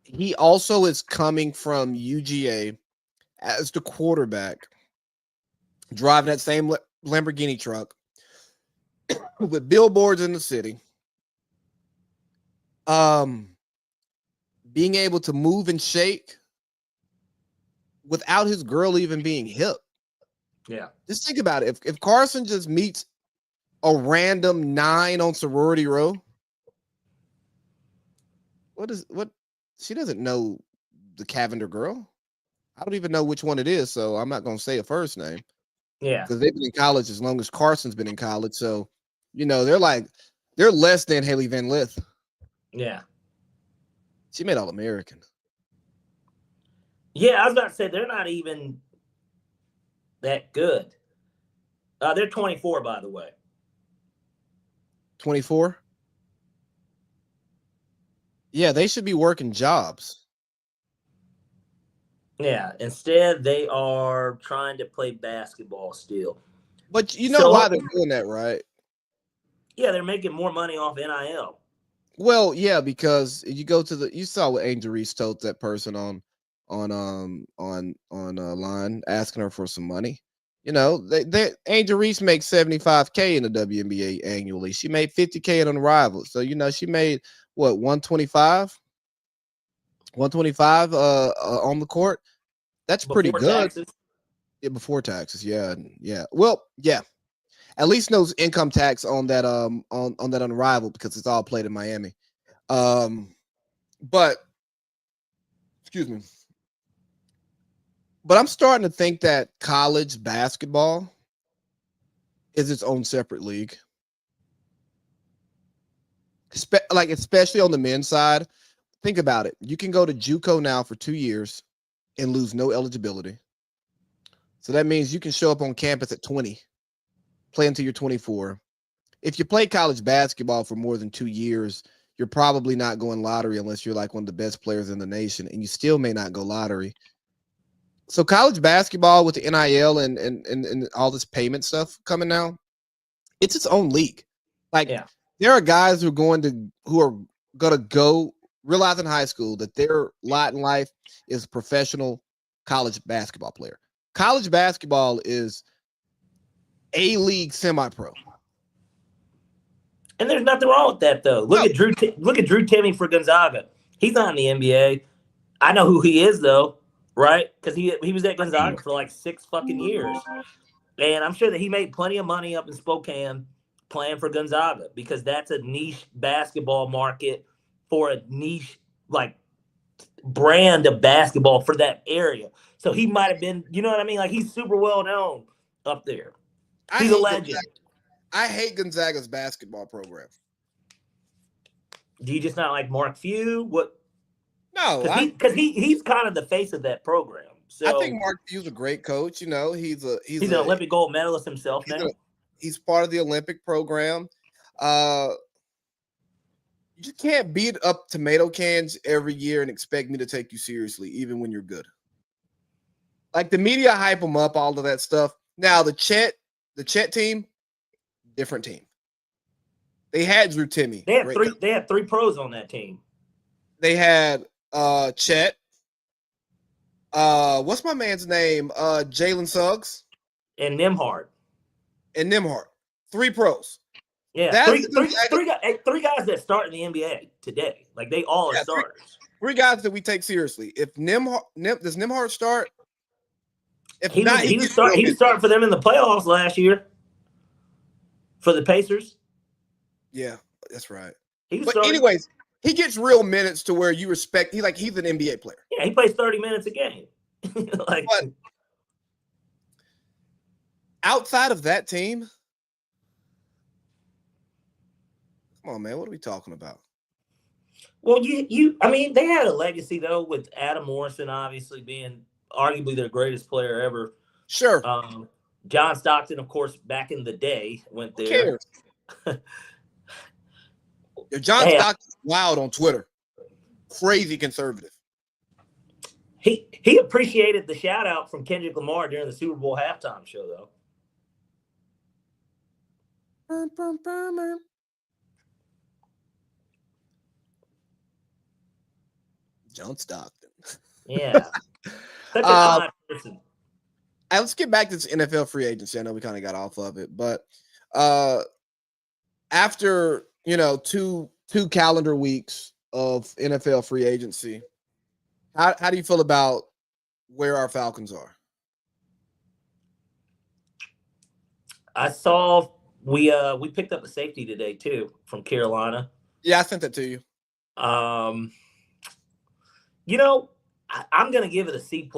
He also is coming from UGA as the quarterback driving that same Lamborghini truck with billboards in the city. Being able to move and shake without his girl even being hip. Yeah. Just think about it. If Carson just meets a random 9 on sorority row, what she doesn't know the Cavender girl. I don't even know which one it is, so I'm not gonna say a first name. Yeah. Because they've been in college as long as Carson's been in college. So, they're less than Haley Van Lith. Yeah. She made All-American. Yeah, I was about to say they're not even that good. They're 24, by the way. 24. Yeah, they should be working jobs. Yeah. Instead, they are trying to play basketball still. But you know why they're doing that, right? Yeah, they're making more money off NIL. Well, yeah, because you saw what Angel Reese told that person on line asking her for some money. Angel Reese makes $75K in the WNBA annually. She made $50K in Unrivaled. So she made what, 125 on the court. That's pretty good. Taxes. Yeah, before taxes. Yeah. Well, yeah. At least no income tax on that on that Unrivaled because it's all played in Miami. But excuse me. But I'm starting to think that college basketball is its own separate league. Especially on the men's side. Think about it. You can go to JUCO now for 2 years and lose no eligibility. So that means you can show up on campus at 20, play until you're 24. If you play college basketball for more than 2 years, you're probably not going lottery unless you're like one of the best players in the nation, and you still may not go lottery. So college basketball with the NIL and all this payment stuff coming now, it's its own league. There are guys who are gonna go realize in high school that their lot in life is professional college basketball player. College basketball is a league semi-pro. And there's nothing wrong with that, though. Look at Drew Timme for Gonzaga. He's not in the NBA. I know who he is, though, right? Because he was at Gonzaga for like 6 fucking years. And I'm sure that he made plenty of money up in Spokane playing for Gonzaga because that's a niche basketball market for a niche, like, brand of basketball for that area. So he might have been, you know what I mean? Like, he's super well known up there. He's a legend. I hate Gonzaga's basketball program. Do you just not like Mark Few? What? No, because he's kind of the face of that program. So I think Mark Few's a great coach. He's an Olympic gold medalist himself now. He's part of the Olympic program. You just can't beat up tomato cans every year and expect me to take you seriously, even when you're good. Like the media hype them up, all of that stuff. Now the Chet team, different team. They had Drew Timme. They had 3 pros on that team. They had Chet. What's my man's name? Jalen Suggs. And Nembhard. 3 pros. Yeah, three guys that start in the NBA today. Like they all are starters. 3 guys that we take seriously. If does Nembhard start? If he not, was starting for them in the playoffs last year for the Pacers. Yeah, that's right. Anyways, he gets real minutes to where you respect. He's an NBA player. Yeah, he plays 30 minutes a game. But outside of that team, come on, man, what are we talking about? Well, I mean, they had a legacy though with Adam Morrison obviously being arguably their greatest player ever. Sure. John Stockton, of course, back in the day went there. Who cares? John Stockton's wild on Twitter. Crazy conservative. He appreciated the shout out from Kendrick Lamar during the Super Bowl halftime show, though. John Stockton. Yeah. Such an odd person. let's get back to this NFL free agency. I know we kind of got off of it, but after two calendar weeks of NFL free agency, how do you feel about where our Falcons are? I saw we picked up a safety today too from Carolina. Yeah, I sent that to you. I'm gonna give it a C+.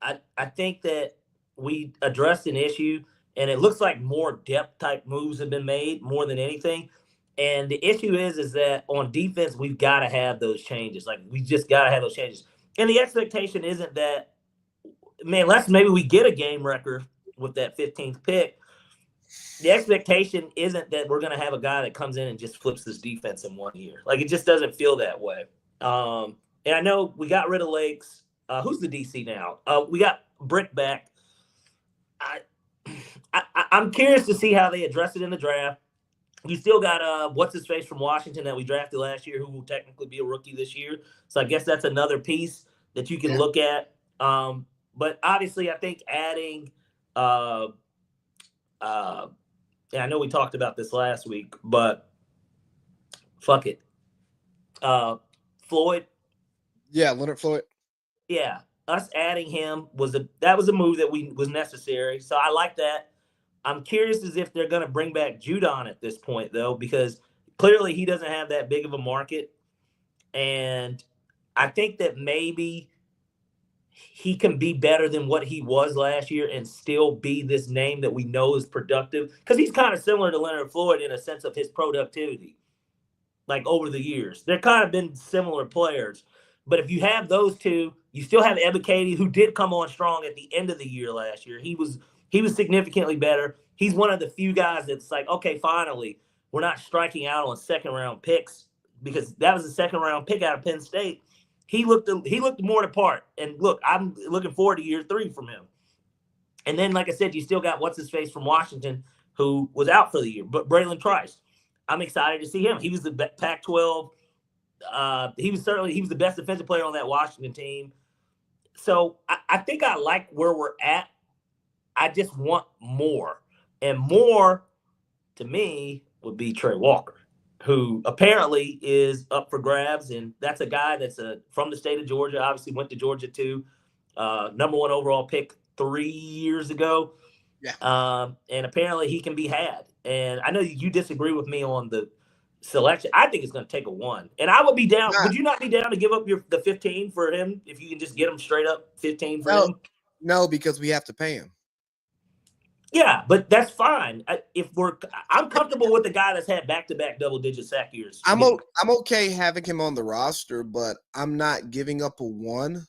I think that we addressed an issue, and it looks like more depth type moves have been made more than anything. And the issue is that on defense, we've got to have those changes. Like, we just got to have those changes. And the expectation isn't that, man, maybe we get a game record with that 15th pick. The expectation isn't that we're going to have a guy that comes in and just flips this defense in 1 year. Like, it just doesn't feel that way. And I know we got rid of Lakes. Who's the DC now? We got Brick back. I'm curious to see how they address it in the draft. You still got what's-his-face from Washington that we drafted last year, who will technically be a rookie this year. So I guess that's another piece that you can look at. But obviously, I think adding and I know we talked about this last week, but fuck it. Floyd. Yeah, Leonard Floyd. Yeah, us adding him was a move that was necessary. So I like that. I'm curious as if they're going to bring back Judon at this point, though, because clearly he doesn't have that big of a market. And I think that maybe he can be better than what he was last year and still be this name that we know is productive. Because he's kind of similar to Leonard Floyd in a sense of his productivity, like over the years. They're kind of been similar players. But if you have those two, you still have Ebiketie, who did come on strong at the end of the year last year. He was significantly better. He's one of the few guys that's like, okay, finally, we're not striking out on second-round picks, because that was a second-round pick out of Penn State. He looked more the part. And look, I'm looking forward to year 3 from him. And then, like I said, you still got what's-his-face from Washington, who was out for the year, but Braylon Trice. I'm excited to see him. He was the Pac-12. He was the best defensive player on that Washington team. So I think I like where we're at. I just want more. And more, to me, would be Trey Walker, who apparently is up for grabs. And that's a guy that's from the state of Georgia, obviously went to Georgia too. Number 1 overall pick 3 years ago. Yeah. And apparently he can be had. And I know you disagree with me on the selection. I think it's going to take a 1. And I would be down. Would you not be down to give up the 15 for him if you can just get him straight up 15 for him? No, because we have to pay him. Yeah, but that's fine. I'm comfortable with the guy that's had back-to-back double-digit sack years. I'm okay having him on the roster, but I'm not giving up a 1.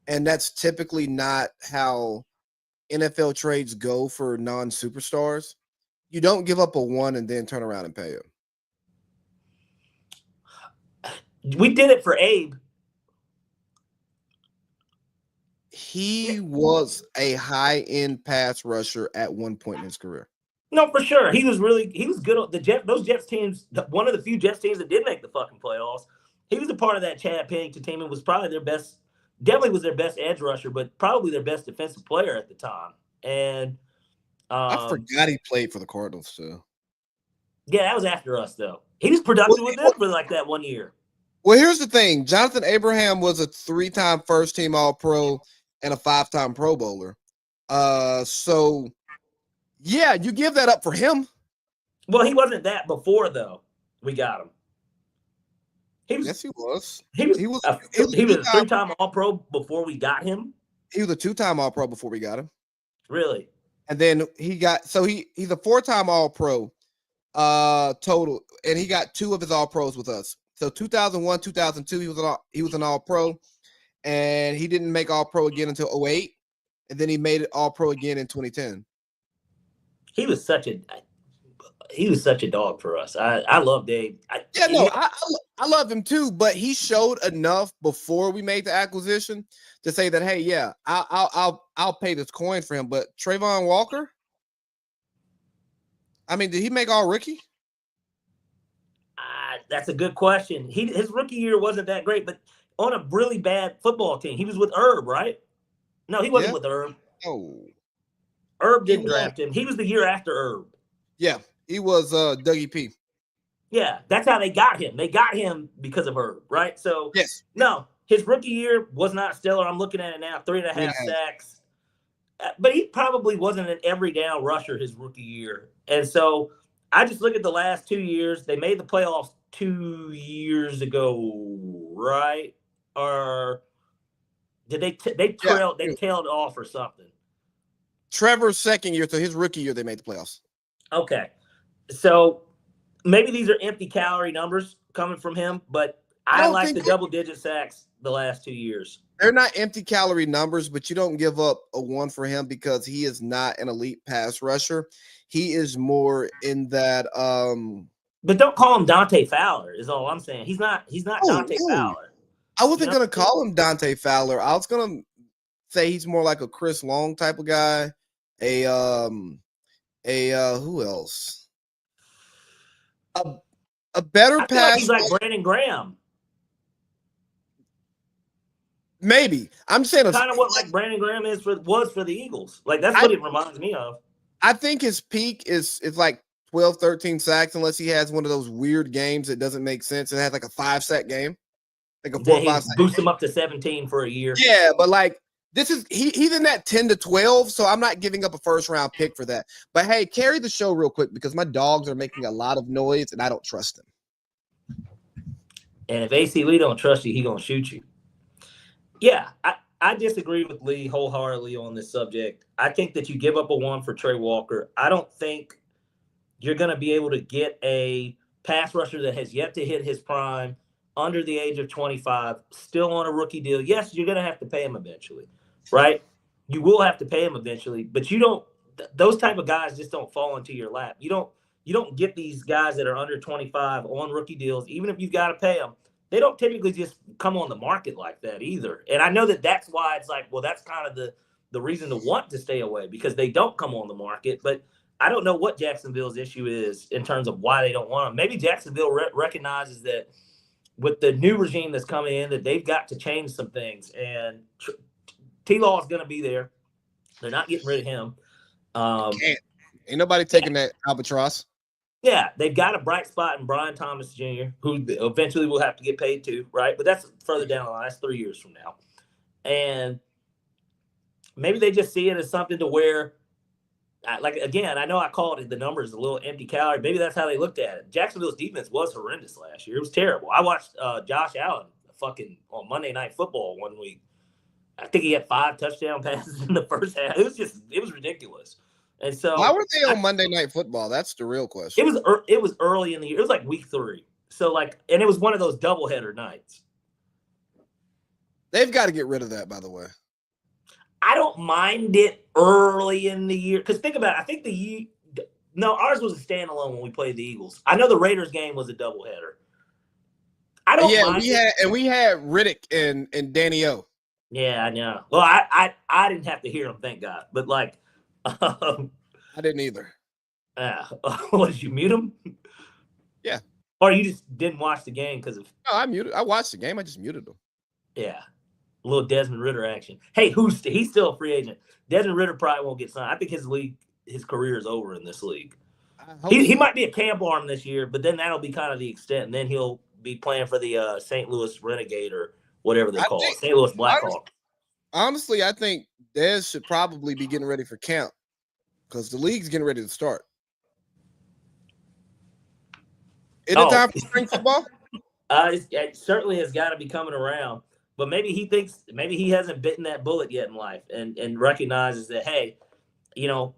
And that's typically not how NFL trades go for non-superstars. You don't give up a 1 and then turn around and pay him. We did it for Abe. He was a high-end pass rusher at one point in his career. No, for sure. He was good on those Jets teams, one of the few Jets teams that did make the fucking playoffs. He was a part of that Chad Pennington team and was probably definitely was their best edge rusher, but probably their best defensive player at the time. And I forgot he played for the Cardinals too. Yeah, that was after us though. He was productive with them for like that 1 year. Well, here's the thing. Jonathan Abraham was a 3-time first-team All-Pro and a 5-time Pro Bowler. So, yeah, you give that up for him. Well, he wasn't that before, though. We got him. Yes, he was. He was a 3-time All-Pro before we got him. He was a 2-time All-Pro before we got him. Really? And then he's a 4-time All-Pro total, and he got 2 of his All-Pros with us. So 2001, 2002, he was an All-Pro, and he didn't make All-Pro again until 2008, and then he made it All-Pro again in 2010. He was such a dog for us. I love Dave. I love him too, but he showed enough before we made the acquisition to say that, hey, yeah, I'll pay this coin for him. But Trayvon Walker, I mean, did he make All Rookie? That's a good question. His rookie year wasn't that great, but on a really bad football team. He was with Herb, right? No, he wasn't with Herb. Oh, Herb He didn't was- draft him. He was the year after Herb. Yeah, he was Dougie P. Yeah, that's how they got him. They got him because of Herb, right? So Yes. no, his rookie year was not stellar. I'm looking at it now, 3.5 3.5. sacks. But he probably wasn't an every down rusher his rookie year. And so I just look at the last 2 years. They made the playoffs 2 years ago, right? Or did they tailed off or something? Trevor's second year, so his rookie year, they made the playoffs. Okay. So maybe these are empty calorie numbers coming from him, but I don't like think the double-digit sacks the last 2 years. They're not empty calorie numbers, but you don't give up a 1 for him because he is not an elite pass rusher. He is more in that But don't call him Dante Fowler, is all I'm saying. He's not Oh, Dante no. Fowler. I wasn't You know? gonna call him Dante Fowler. I was gonna say he's more like a Chris Long type of guy. Who else? A better I feel like pass. he's like Brandon Graham. Maybe. I'm saying Kind of what like Brandon Graham was for the Eagles. Like that's I- what it reminds me of. I think his peak is like 12, 13 sacks, unless he has one of those weird games that doesn't make sense. It has like a 5-sack game, like a 4 or Then 5 he sack. boosts him up to 17 for a year. Yeah, but like this is he's in that 10 to 12, so I'm not giving up a first round pick for that. But hey, carry the show real quick because my dogs are making a lot of noise and I don't trust them. And if AC Lee don't trust you, he gonna shoot you. Yeah, I disagree with Lee wholeheartedly on this subject. I think that you give up a 1 for Trey Walker. I don't think you're going to be able to get a pass rusher that has yet to hit his prime, under the age of 25, still on a rookie deal. Yes, you're going to have to pay him eventually, right? You will have to pay him eventually, but you don't. Those type of guys just don't fall into your lap. You don't get these guys that are under 25 on rookie deals, even if you've got to pay them. They don't typically just come on the market like that either. And I know that that's why it's like, well, that's kind of the reason to want to stay away because they don't come on the market. But I don't know what Jacksonville's issue is in terms of why they don't want them. Maybe Jacksonville recognizes that with the new regime that's coming in, that they've got to change some things. And T-Law is going to be there. They're not getting rid of him. Ain't nobody taking that albatross. Yeah, they've got a bright spot in Brian Thomas Jr., who eventually will have to get paid too, right? But that's further down the line. That's 3 years from now. And maybe they just see it as something to where, like, again, I know I called it the numbers a little empty calorie. Maybe that's how they looked at it. Jacksonville's defense was horrendous last year. It was terrible. I watched Josh Allen on Monday Night Football 1 week. I think he had 5 touchdown passes in the first half. It was ridiculous. And so why were they on Monday Night Football? That's the real question. It was early in the year. It was like week 3. So and it was one of those doubleheader nights. They've got to get rid of that, by the way. I don't mind it early in the year because think about it. I think ours was a standalone when we played the Eagles. I know the Raiders game was a doubleheader. I don't mind. We had Riddick and Danny O. Yeah, I know. Well, I didn't have to hear them, thank God. But I didn't either. What did you mute them? Yeah. Or you just didn't watch the game because of? No, I muted. I watched the game. I just muted them. Yeah. A little Desmond Ridder action. Hey, he's still a free agent. Desmond Ridder probably won't get signed. I think his career is over in this league. He might be a camp arm this year, but then that'll be kind of the extent. And then he'll be playing for the St. Louis Renegade or whatever they call it, St. Louis Blackhawks. Honestly, I think Dez should probably be getting ready for camp because the league's getting ready to start. Is it time for spring football? It certainly has got to be coming around. But maybe he hasn't bitten that bullet yet in life and recognizes that, hey,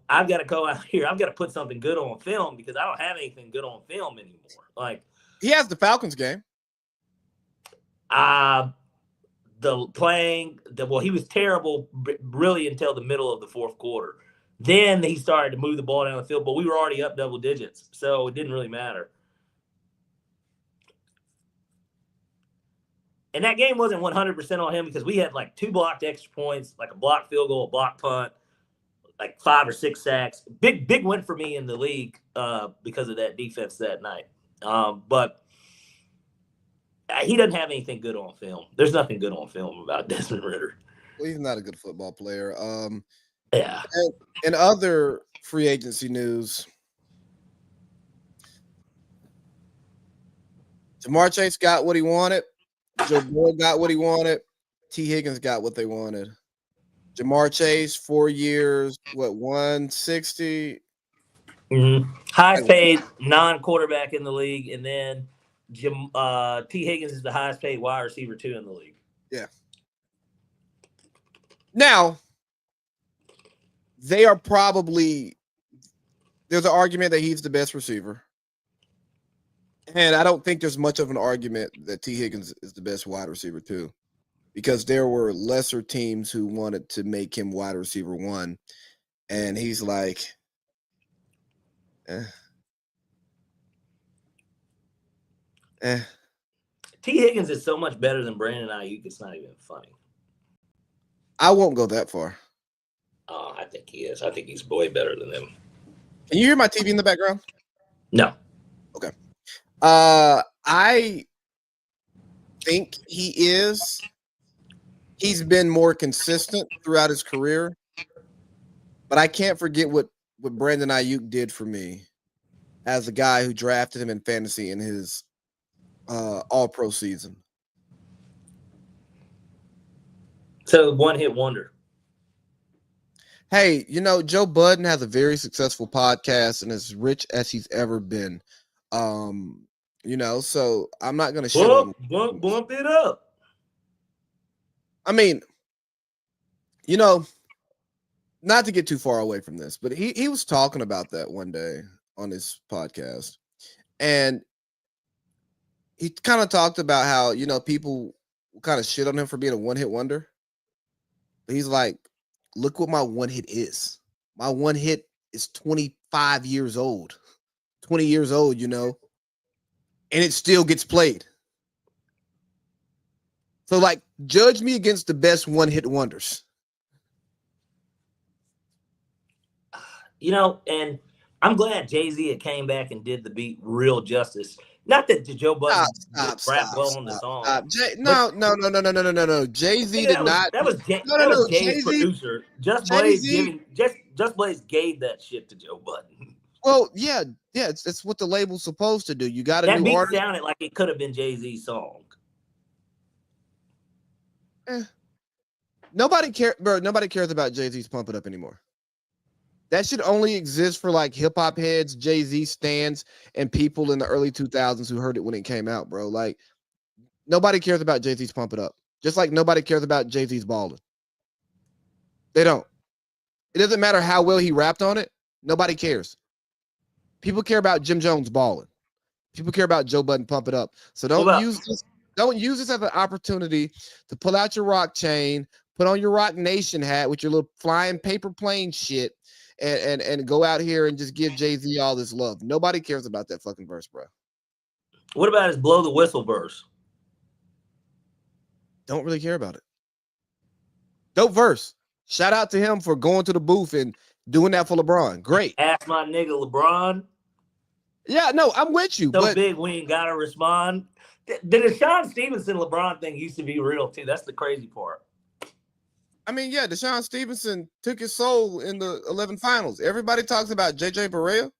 I've got to go out here. I've got to put something good on film because I don't have anything good on film anymore. Like he has the Falcons game. He was terrible really until the middle of the fourth quarter. Then he started to move the ball down the field, but we were already up double digits, so it didn't really matter. And that game wasn't 100% on him because we had like 2 blocked extra points, like a blocked field goal, a blocked punt, like 5 or 6 sacks. Big win for me in the league because of that defense that night. But he doesn't have anything good on film. There's nothing good on film about Desmond Ridder. Well, he's not a good football player. Yeah. And in other free agency news, Jamar Chase got what he wanted. Joe Boyd got what he wanted. T. Higgins got what they wanted. Jamar Chase, 4 years, 160? Highest paid non-quarterback in the league, and then T. Higgins is the highest paid wide receiver too in the league. Yeah. Now, they are probably there's an argument that he's the best receiver. And I don't think there's much of an argument that T. Higgins is the best wide receiver too. Because there were lesser teams who wanted to make him wide receiver 1. And he's like, T. Higgins is so much better than Brandon Ayuk. It's not even funny. I won't go that far. Oh, I think he is. I think he's way better than him. Can you hear my TV in the background? No. Okay. I think he is. He's been more consistent throughout his career. But I can't forget what Brandon Ayuk did for me as a guy who drafted him in fantasy in his all-pro season. So one-hit wonder. Hey, Joe Budden has a very successful podcast and as rich as he's ever been. So I'm not going to shit on him. Bump it up. I mean, not to get too far away from this, but he was talking about that one day on his podcast. And he kind of talked about how, people kind of shit on him for being a one-hit wonder. But he's like, look what my one hit is. My one hit is 25 years old, 20 years old, and it still gets played. So, judge me against the best one-hit wonders. And I'm glad Jay-Z had came back and did the beat real justice. Not that Joe Budden rap well on the song. No. Jay-Z did not. That was Jay's producer. Just Blaze gave that shit to Joe Budden. Well, yeah, it's what the label's supposed to do. You got a new artist. Sounded like it could have been Jay-Z's song. Nobody cares, bro. Nobody cares about Jay-Z's Pump It Up anymore. That should only exist for hip hop heads, Jay-Z stands, and people in the early 2000s who heard it when it came out, bro. Nobody cares about Jay-Z's Pump It Up. Just like nobody cares about Jay-Z's Ballin'. They don't. It doesn't matter how well he rapped on it. Nobody cares. People care about Jim Jones Ballin'. People care about Joe Budden Pump It Up. So don't use this as an opportunity to pull out your Rock chain, put on your Rock Nation hat with your little flying paper plane shit, and go out here and just give Jay-Z all this love. Nobody cares about that fucking verse, bro. What about his blow the whistle verse? Don't really care about it. Dope verse. Shout out to him for going to the booth and doing that for LeBron. Great. Ask my nigga LeBron. Yeah, no, I'm with you. So big we ain't gotta respond. The Deshaun Stevenson LeBron thing used to be real too. That's the crazy part. I mean, yeah, Deshaun Stevenson took his soul in the 11 finals. Everybody talks about JJ Barea.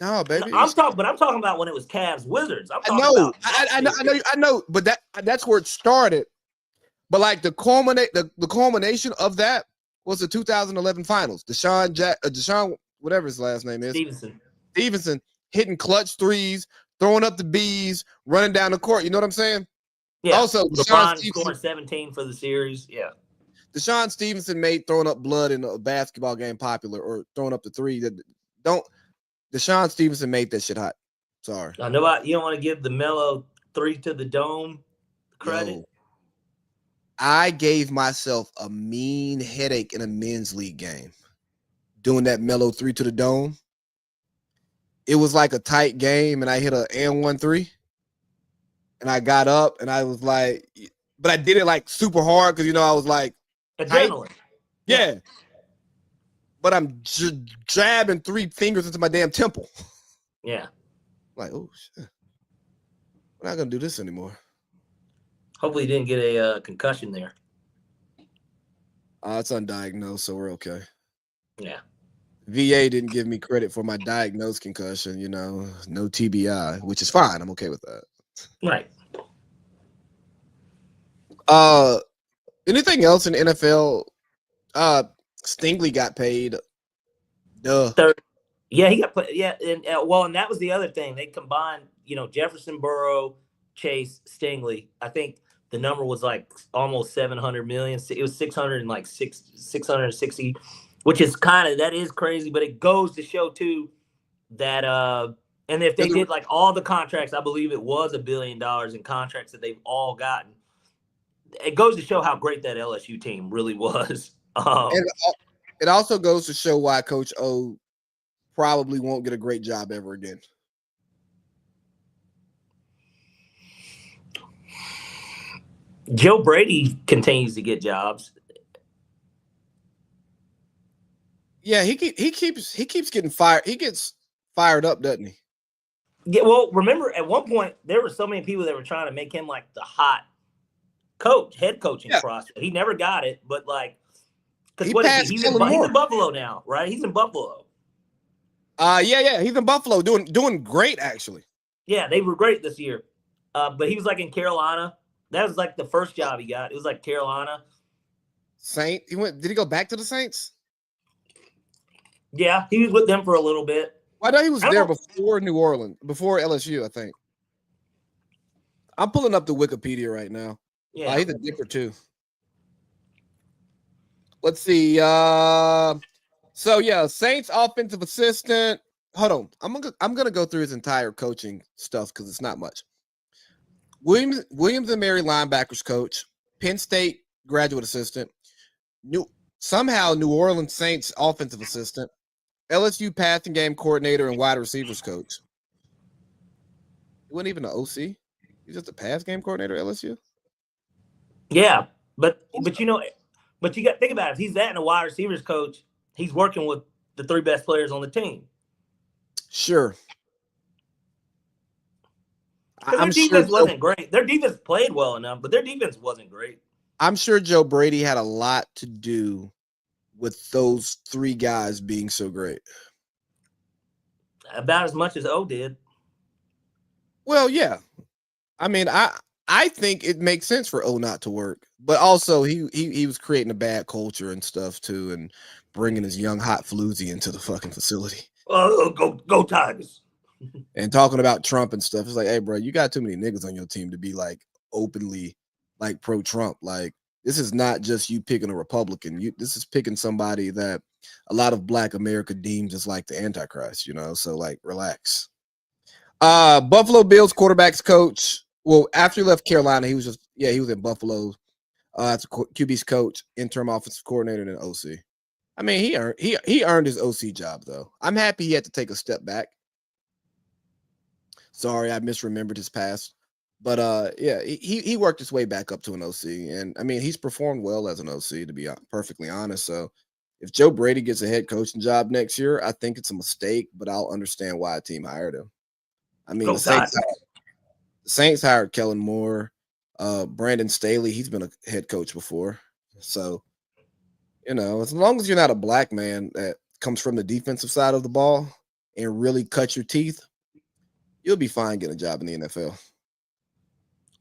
No, baby. I'm talking about when it was Cavs Wizards. I know, but that's where it started. But the culmination of that was the 2011 finals. Deshaun, whatever his last name is, Stevenson hitting clutch threes, throwing up the B's, running down the court. You know what I'm saying? Yeah. Also, LeBron scoring 17 for the series. Yeah. Deshaun Stevenson made throwing up blood in a basketball game popular, or throwing up the three. Deshaun Stevenson made that shit hot. Sorry. You don't want to give the Melo 3 to the dome credit. Yo, I gave myself a mean headache in a men's league game doing that Melo 3 to the dome. It was like a tight game, and I hit an and 1-3. And I got up and I was like, but I did it super hard because I was like, adrenaline. Yeah. But I'm jabbing 3 fingers into my damn temple. Yeah. Oh shit. We're not gonna do this anymore. Hopefully you didn't get a concussion there. It's undiagnosed, so we're okay. Yeah. VA didn't give me credit for my diagnosed concussion, no TBI, which is fine. I'm okay with that. Right. Anything else in NFL? Stingley got paid. Duh. Yeah, he got put. Yeah, and that was the other thing. They combined, Jefferson, Burrow, Chase, Stingley. I think the number was like almost 700 million. It was 660, which is that is crazy. But it goes to show too that and if they did like all the contracts, I believe it was $1 billion in contracts that they've all gotten. It goes to show how great that LSU team really was. And it also goes to show why Coach O probably won't get a great job ever again. Joe Brady continues to get jobs. Yeah, he keeps getting fired. He gets fired up, doesn't he? Yeah, well, remember at one point there were so many people that were trying to make him like the hot head coaching prospect. He never got it, but like, because what is he? He's in Buffalo now, right? He's in Buffalo. Yeah, he's in Buffalo, doing great actually. Yeah, they were great this year, but he was like in Carolina. That was like the first job he got. It was like Carolina. Saint. Did he go back to the Saints? Yeah, he was with them for a little bit. I know he was there before New Orleans, before LSU, I think. I'm pulling up the Wikipedia right now. Yeah, he's a dicker too. Let's see. So yeah, Saints offensive assistant. Hold on, I'm gonna go through his entire coaching stuff because it's not much. Williams and Mary linebackers coach, Penn State graduate assistant, somehow New Orleans Saints offensive assistant, LSU passing game coordinator and wide receivers coach. He wasn't even an OC. He's just a pass game coordinator at LSU. Yeah, but you got to think about it. If he's that and a wide receivers coach, he's working with the 3 best players on the team. Sure. Their defense wasn't great. Their defense played well enough, but their defense wasn't great. I'm sure Joe Brady had a lot to do with those 3 guys being so great. About as much as O did. Well, yeah. I mean, I think it makes sense for O not to work, but also he was creating a bad culture and stuff too, and bringing his young hot floozy into the fucking facility. Go Tigers. And talking about Trump and stuff. It's like, hey, bro, you got too many niggas on your team to be like openly like pro-Trump. Like, this is not just you picking a Republican. This is picking somebody that a lot of Black America deems as like the Antichrist, So like, relax. Buffalo Bills quarterbacks coach. Well, after he left Carolina, he was in Buffalo as a QB's coach, interim offensive coordinator, and OC. I mean, he earned his OC job though. I'm happy he had to take a step back. Sorry, I misremembered his past. But yeah, he worked his way back up to an OC, and I mean he's performed well as an OC, to be perfectly honest. So if Joe Brady gets a head coaching job next year, I think it's a mistake, but I'll understand why a team hired him. I mean, the Saints hired Kellen Moore, Brandon Staley. He's been a head coach before, so as long as you're not a black man that comes from the defensive side of the ball and really cut your teeth, you'll be fine getting a job in the NFL.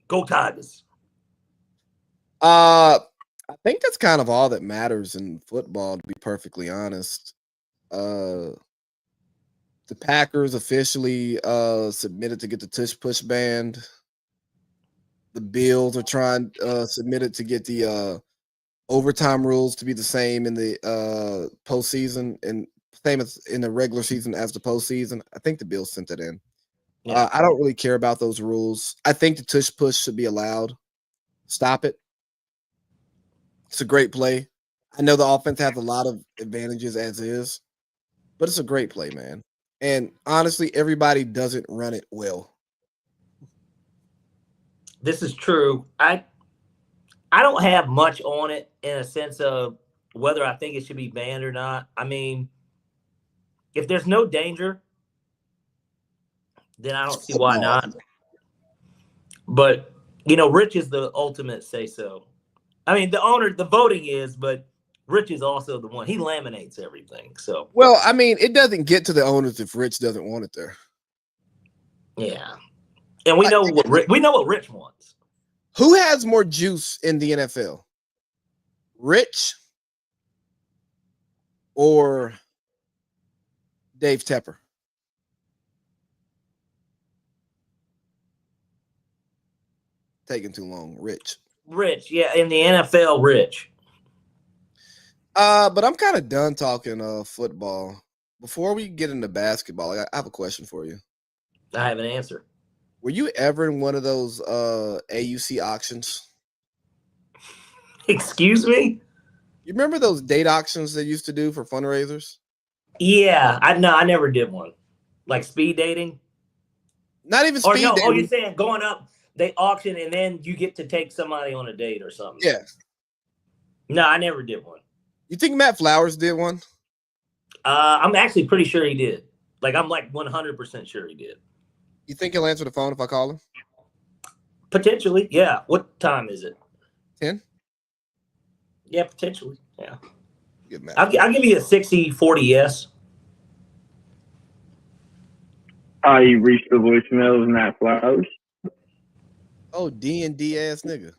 Go Tigers. I think that's kind of all that matters in football, to be perfectly honest. The Packers officially submitted to get the tush push banned. The Bills are trying submitted to get the overtime rules to be the same in the postseason and same as in the regular season as the postseason. I think the Bills sent it in. Yeah. I don't really care about those rules. I think the tush push should be allowed. Stop it. It's a great play. I know the offense has a lot of advantages as is, but it's a great play, man. And honestly, everybody doesn't run it well. This is true. I don't have much on it in a sense of whether I think it should be banned or not. I mean, if there's no danger, then I don't see why not. But, Rich is the ultimate say-so. I mean, the voting is, but Rich is also the one. He laminates everything. So Well, I mean, it doesn't get to the owners if Rich doesn't want it there. yeah, and we know what Rich wants. Who has more juice in the NFL? Rich or Dave Tepper? Taking too long. Rich. Rich, yeah, in the NFL, Rich. But I'm kind of done talking football. Before we get into basketball, I have a question for you. I have an answer. Were you ever in one of those AUC auctions? Excuse me? You remember those date auctions they used to do for fundraisers? Yeah, I never did one. Like speed dating? Not even speed dating. Oh, you're saying going up, they auction and then you get to take somebody on a date or something. Yeah. No, I never did one. You think Matt Flowers did one? I'm actually pretty sure he did. I'm like 100% sure he did. You think he'll answer the phone if I call him? Potentially, yeah. What time is it? 10? Yeah, potentially. Yeah. Good man. I'll give you a 60-40 yes. You reached the voicemail of Matt Flowers. Oh, D&D ass nigga.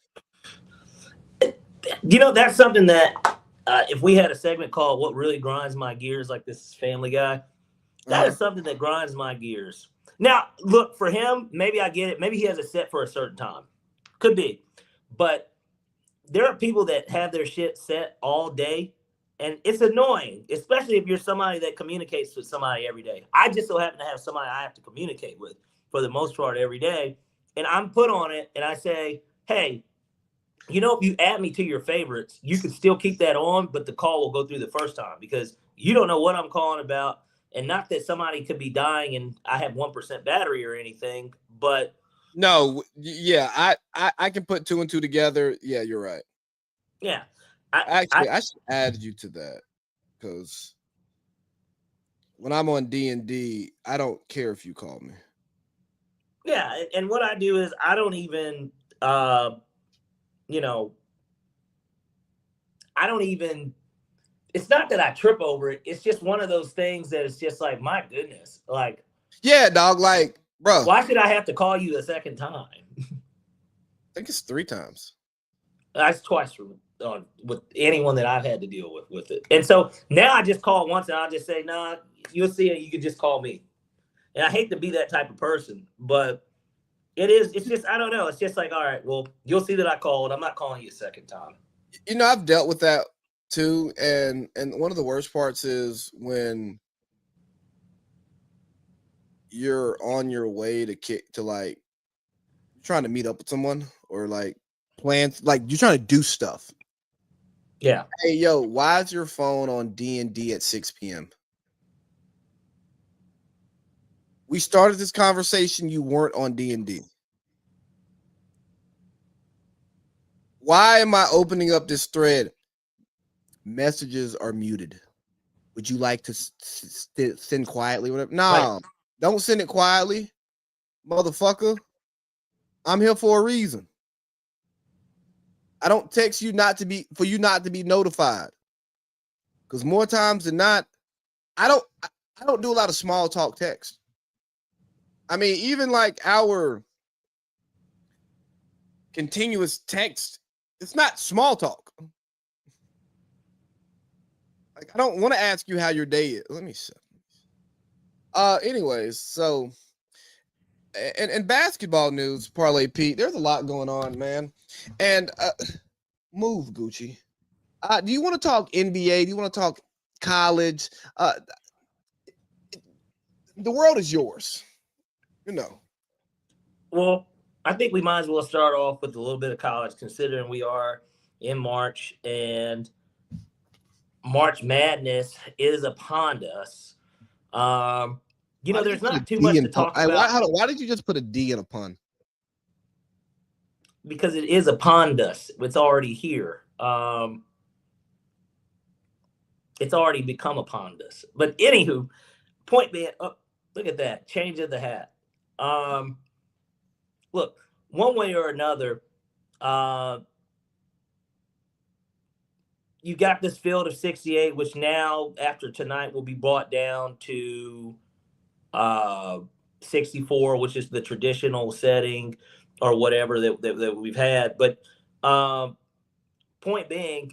That's something that if we had a segment called What Really Grinds My Gears, like this Family Guy, that is something that grinds my gears. Now, look, for him, maybe I get it. Maybe he has a set for a certain time. Could be. But there are people that have their shit set all day, and it's annoying, especially if you're somebody that communicates with somebody every day. I just so happen to have somebody I have to communicate with for the most part every day, and I'm put on it, and I say, hey, if you add me to your favorites, you can still keep that on, but the call will go through the first time because you don't know what I'm calling about. And not that somebody could be dying and I have 1% battery or anything, but no, yeah, I can put 2 and 2 together. Yeah, you're right. Yeah, I should add you to that because when I'm on D&D, I don't care if you call me. Yeah, and what I do is I don't even, I don't even. It's not that I trip over it. It's just one of those things that it's just like, my goodness, like. Yeah, dog. Like, bro. Why should I have to call you a second time? I think it's 3 times. That's twice with anyone that I've had to deal with it. And so now I just call once and I'll just say, nah, you'll see it. You can just call me. And I hate to be that type of person, but it's just, I don't know. It's just like, all right, well, you'll see that I called. I'm not calling you a second time. I've dealt with that too. And one of the worst parts is when you're on your way to like trying to meet up with someone or like plans, like you're trying to do stuff. Yeah. Hey, yo, why is your phone on D&D at 6 p.m.? We started this conversation. You weren't on D&D. Why am I opening up this thread? Messages are muted. Would you like to send quietly? Whatever. No, right. Don't send it quietly, motherfucker. I'm here for a reason. I don't text you for you not to be notified. Because more times than not, I don't do a lot of small talk text. I mean, even like our continuous text, it's not small talk. Like, I don't want to ask you how your day is. Let me see. Anyways, so and basketball news, Parlay Pete, there's a lot going on, man. And move, Gucci. Do you want to talk NBA? Do you want to talk college? The world is yours. Well, I think we might as well start off with a little bit of college, considering we are in March and March Madness is upon us. There's not too much to talk about. Why did you just put a D in a pun? Because it is upon us. It's already here. It's already become upon us. But anywho, point being, look at that. Change of the hat. Look, one way or another, you got this field of 68, which now after tonight will be brought down to 64, which is the traditional setting or whatever that we've had. But point being,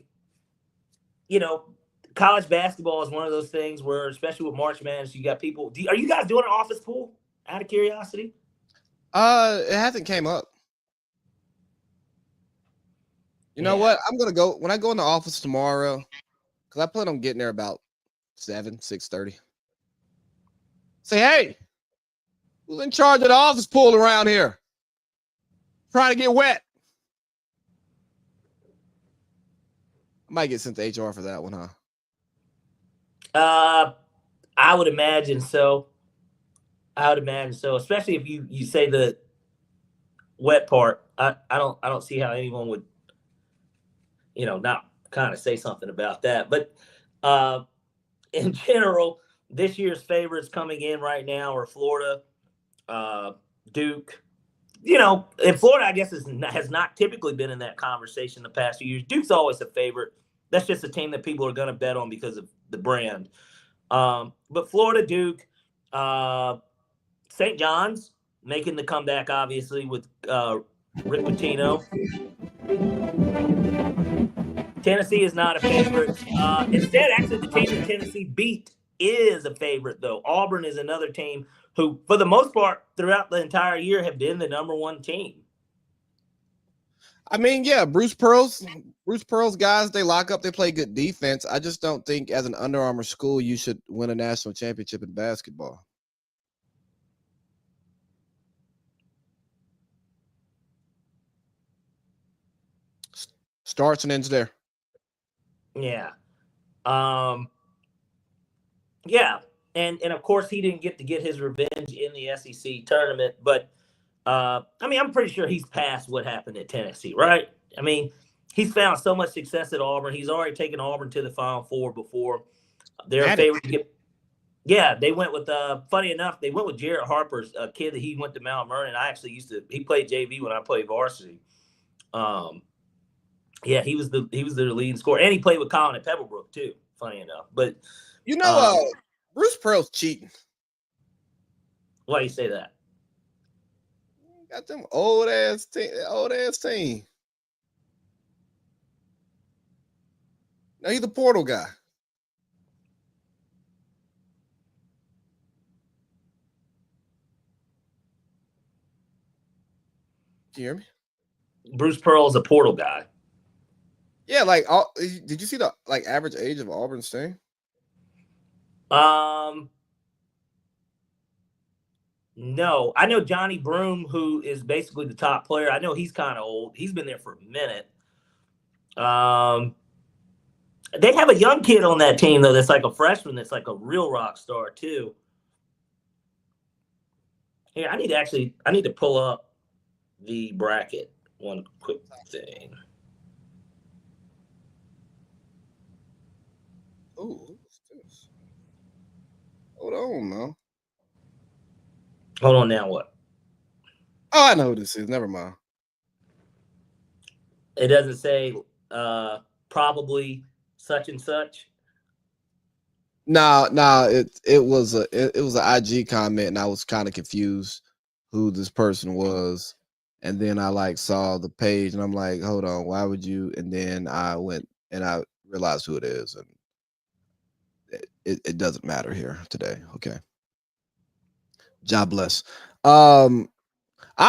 college basketball is one of those things where, especially with March Madness, you got people. Are you guys doing an office pool? Out of curiosity. It hasn't came up. You know what? I'm gonna go when I go in the office tomorrow, because I plan on getting there about 6:30. Say, hey, who's in charge of the office pool around here? Trying to get wet. I might get sent to HR for that one, huh? I would imagine so. Especially if you say the wet part. I don't see how anyone would, not kind of say something about that. But in general, this year's favorites coming in right now are Florida, Duke. And Florida, I guess, has not typically been in that conversation the past few years. Duke's always a favorite. That's just a team that people are going to bet on because of the brand. But Florida, Duke, St. John's making the comeback, obviously, with Rick Pitino. Tennessee is not a favorite. Instead, actually, the team that Tennessee beat is a favorite, though. Auburn is another team who, for the most part, throughout the entire year, have been the number one team. I mean, yeah, Bruce Pearl's guys, they lock up, they play good defense. I just don't think as an Under Armour school you should win a national championship in basketball. Starts and ends there. Yeah. Yeah. And of course he didn't get his revenge in the SEC tournament, but I'm pretty sure he's past what happened at Tennessee, right? I mean, he's found so much success at Auburn. He's already taken Auburn to the Final Four before. They're a favorite to get. Yeah, they went with. Funny enough, they went with Jarrett Harper's a kid that he went to Mount Vernon. I actually he played JV when I played varsity. Yeah, he was their leading scorer, and he played with Colin at Pebblebrook too. Funny enough, but Bruce Pearl's cheating. Why do you say that? Got them old ass team. Now he's the portal guy. Can you hear me? Bruce Pearl is a portal guy. Yeah, did you see the average age of Auburn's team? No, I know Johnny Broom, who is basically the top player. I know he's kind of old. He's been there for a minute. They have a young kid on that team though. That's like a freshman. That's like a real rock star too. Here, I need to pull up the bracket. One quick thing. Oh, what's this? Hold on, man. Hold on, now what? Oh, I know who this is. Never mind. It doesn't say probably such and such. No, it was an IG comment, and I was kind of confused who this person was, and then I saw the page, and I'm like, hold on, why would you? And then I went and I realized who it is, and it doesn't matter here today. Okay. God bless. I'll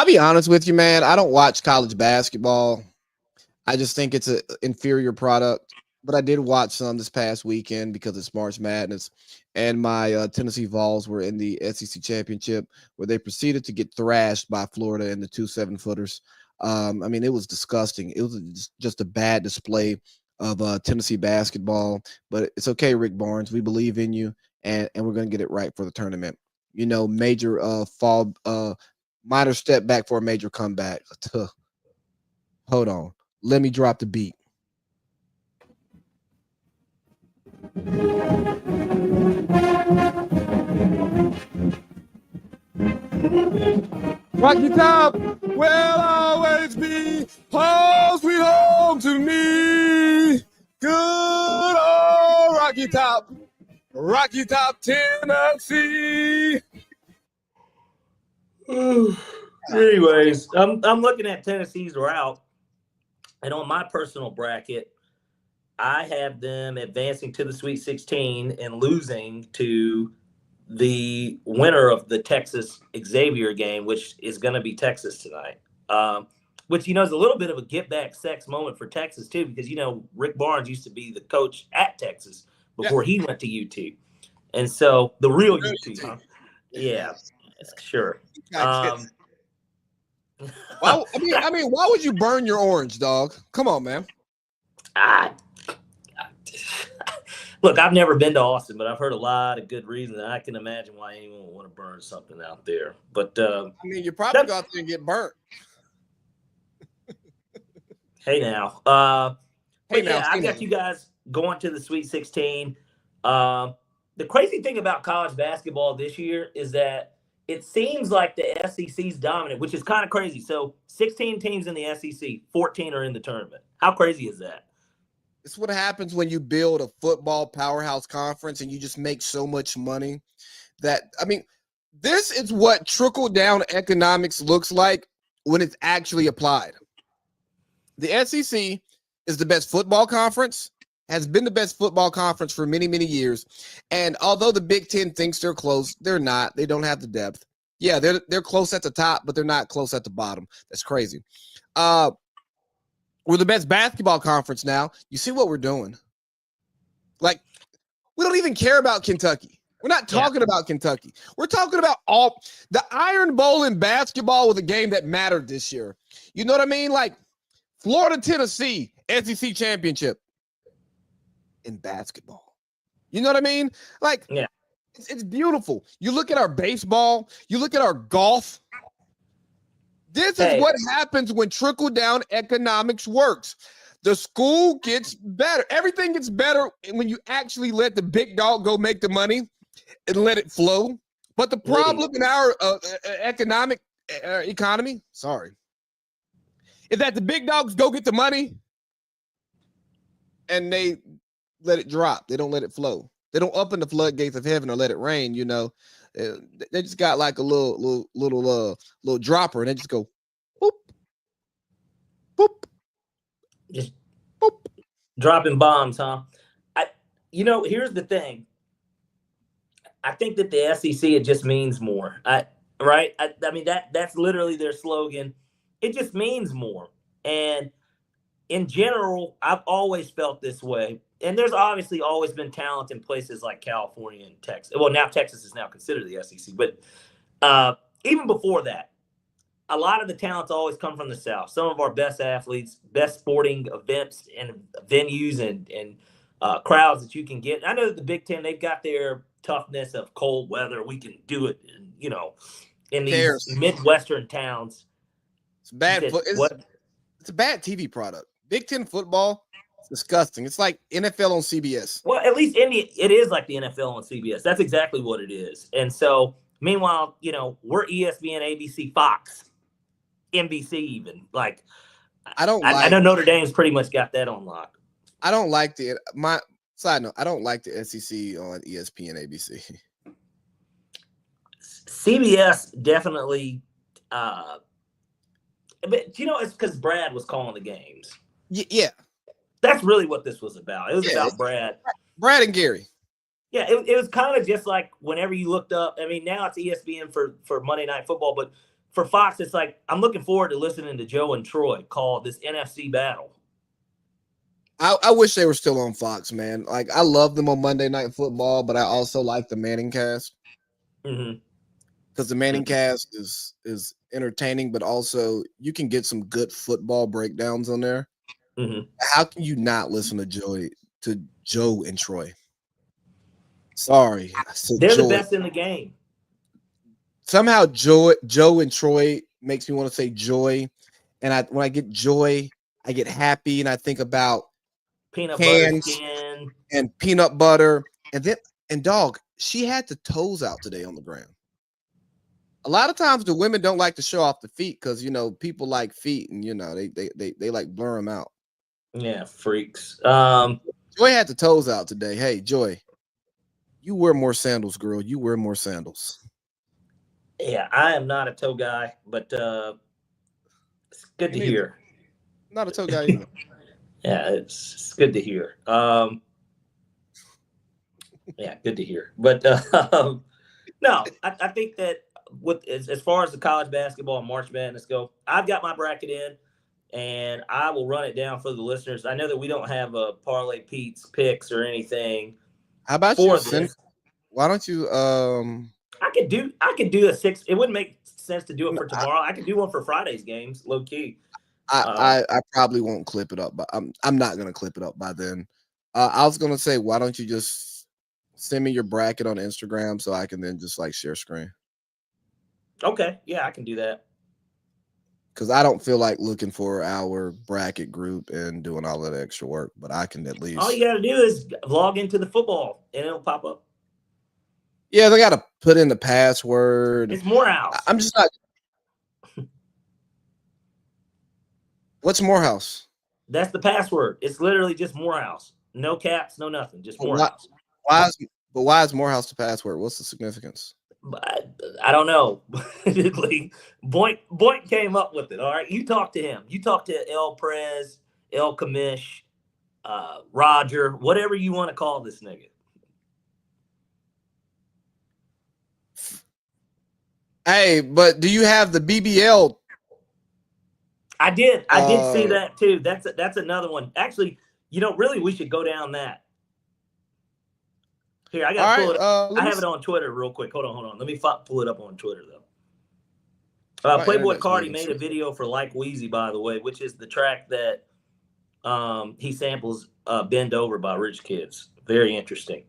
be honest with you, man. I don't watch college basketball. I just think it's an inferior product. But I did watch some this past weekend because it's March Madness, and my Tennessee Vols were in the SEC championship where they proceeded to get thrashed by Florida in the 2 7-footers. It was disgusting. It was just a bad display of Tennessee basketball. But it's okay, Rick Barnes. We believe in you, and we're going to get it right for the tournament. Major minor step back for a major comeback. Hold on. Let me drop the beat. Rocky Top will always be home sweet home to me. Good. Rocky Top, Tennessee. Anyways, I'm looking at Tennessee's route, and on my personal bracket, I have them advancing to the Sweet 16 and losing to the winner of the Texas Xavier game, which is going to be Texas tonight. Which, is a little bit of a get back sex moment for Texas too, because Rick Barnes used to be the coach at Texas before he went to UT, and so the real UT, huh? Yeah, sure. Why would you burn your orange, dog? Come on, man. Look, I've never been to Austin, but I've heard a lot of good reasons. And I can imagine why anyone would want to burn something out there. But you probably go out there and get burnt. Hey now, I got you guys going to the Sweet 16. The crazy thing about college basketball this year is that it seems like the SEC's dominant, which is kind of crazy. So 16 teams in the SEC, 14 are in the tournament. How crazy is that? It's what happens when you build a football powerhouse conference and you just make so much money this is what trickle-down economics looks like when it's actually applied. The SEC is the best football conference, has been the best football conference for many, many years. And although the Big Ten thinks they're close, they're not. They don't have the depth. Yeah, they're close at the top, but they're not close at the bottom. That's crazy. We're the best basketball conference now. You see what we're doing? Like, we don't even care about Kentucky. We're not talking about Kentucky. We're talking about the Iron Bowl in basketball was a game that mattered this year. You know what I mean? Like, Florida, Tennessee, SEC championship in basketball. You know what I mean? Like, it's beautiful. You look at our baseball, you look at our golf. This is what happens when trickle-down economics works. The school gets better. Everything gets better when you actually let the big dog go make the money and let it flow. But the problem in our economy, is that the big dogs go get the money and they let it drop. They don't let it flow. They don't open the floodgates of heaven or let it rain. They just got like a little dropper and they just go boop, boop, just boop. Dropping bombs, huh? Here's the thing. I think that the SEC, it just means more. That's literally their slogan. It just means more. And in general, I've always felt this way. And there's obviously always been talent in places like California and Texas. Well, now Texas is now considered the SEC. But even before that, a lot of the talents always come from the South. Some of our best athletes, best sporting events and venues and crowds that you can get. I know that the Big Ten, they've got their toughness of cold weather. We can do it, in these Midwestern towns. It's bad. It's a bad TV product. Big Ten football, it's disgusting. It's like NFL on CBS. Well, at least it is like the NFL on CBS. That's exactly what it is. And so, meanwhile, we're ESPN, ABC, Fox, NBC, even. Like, I know Notre Dame's pretty much got that on lock. I don't like side note, I don't like the SEC on ESPN, ABC. CBS definitely. But it's because Brad was calling the games. Yeah. That's really what this was about. It was about Brad. Brad and Gary. Yeah, it was kind of just like whenever you looked up. Now it's ESPN for Monday Night Football, but for Fox, it's like I'm looking forward to listening to Joe and Troy call this NFC battle. I wish they were still on Fox, man. Like, I love them on Monday Night Football, but I also like the Manning Cast. Mm-hmm. Because the Manning Cast is entertaining, but also you can get some good football breakdowns on there. Mm-hmm. How can you not listen to Joe and Troy? Sorry, they're the best in the game. Somehow Joe and Troy makes me want to say joy, and when I get joy, I get happy, and I think about peanut butter skin and peanut butter, and dog. She had the toes out today on the ground. A lot of times the women don't like to show off the feet because people like feet and they like blur them out. Yeah, freaks. Joy had the toes out today. Hey, Joy, You wear more sandals, girl. You wear more sandals. Yeah, I am not a toe guy, but it's good Me to neither. hear. Not a toe guy either. Yeah, it's good to hear. Yeah, good to hear. But no, I think that with as far as the college basketball and March Madness go, I've got my bracket in, and I will run it down for the listeners. I know that we don't have a Parlay Pete's picks or anything How about for you send? this. Why don't you? I could do a 6. It wouldn't make sense to do it for I, tomorrow. I could do one for Friday's games, low key. I probably won't clip it up, but I'm not gonna clip it up by then. I was gonna say, why don't you just send me your bracket on Instagram so I can then just like share screen? Okay, yeah, I can do that. Because I don't feel like looking for our bracket group and doing all that extra work, but I can at least. All you got to do is log into the football, and it'll pop up. Yeah, they got to put in the password. It's Morehouse. I'm just not. What's Morehouse? That's the password. It's literally just Morehouse. No caps, no nothing. Just Morehouse. Why is Morehouse the password? What's the significance? I don't know. Boink came up with it. All right, you talk to him. You talk to El Prez, El Kamish, Roger, whatever you want to call this nigga. Hey, but do you have the BBL? I did see that too. That's another one. Actually, really, we should go down that. Here, I got to pull it up. I have it on Twitter real quick. Hold on. Let me pull it up on Twitter, though. Playboy Cardi made a video for Like Wheezy, by the way, which is the track that he samples Bend Over by Rich Kids. Very interesting.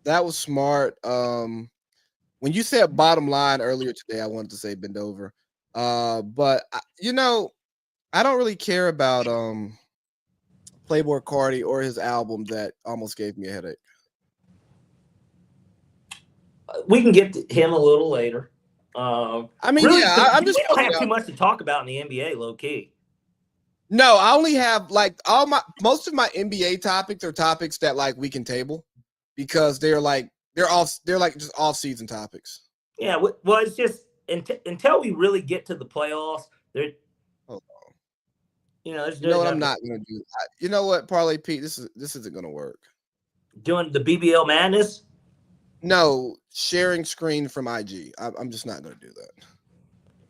That was smart. When you said bottom line earlier today, I wanted to say Bend Over. But, I don't really care about Playboy Cardi or his album that almost gave me a headache. We can get to him a little later. I'm just. We don't have too much to talk about in the NBA, low key. No, I only have most of my NBA topics are topics that like we can table because they're just off season topics. Yeah, well, it's just until we really get to the playoffs. There's what I'm not gonna do. You know what, Parlay Pete, this isn't gonna work. Doing the BBL madness. No, sharing screen from IG. I'm just not going to do that.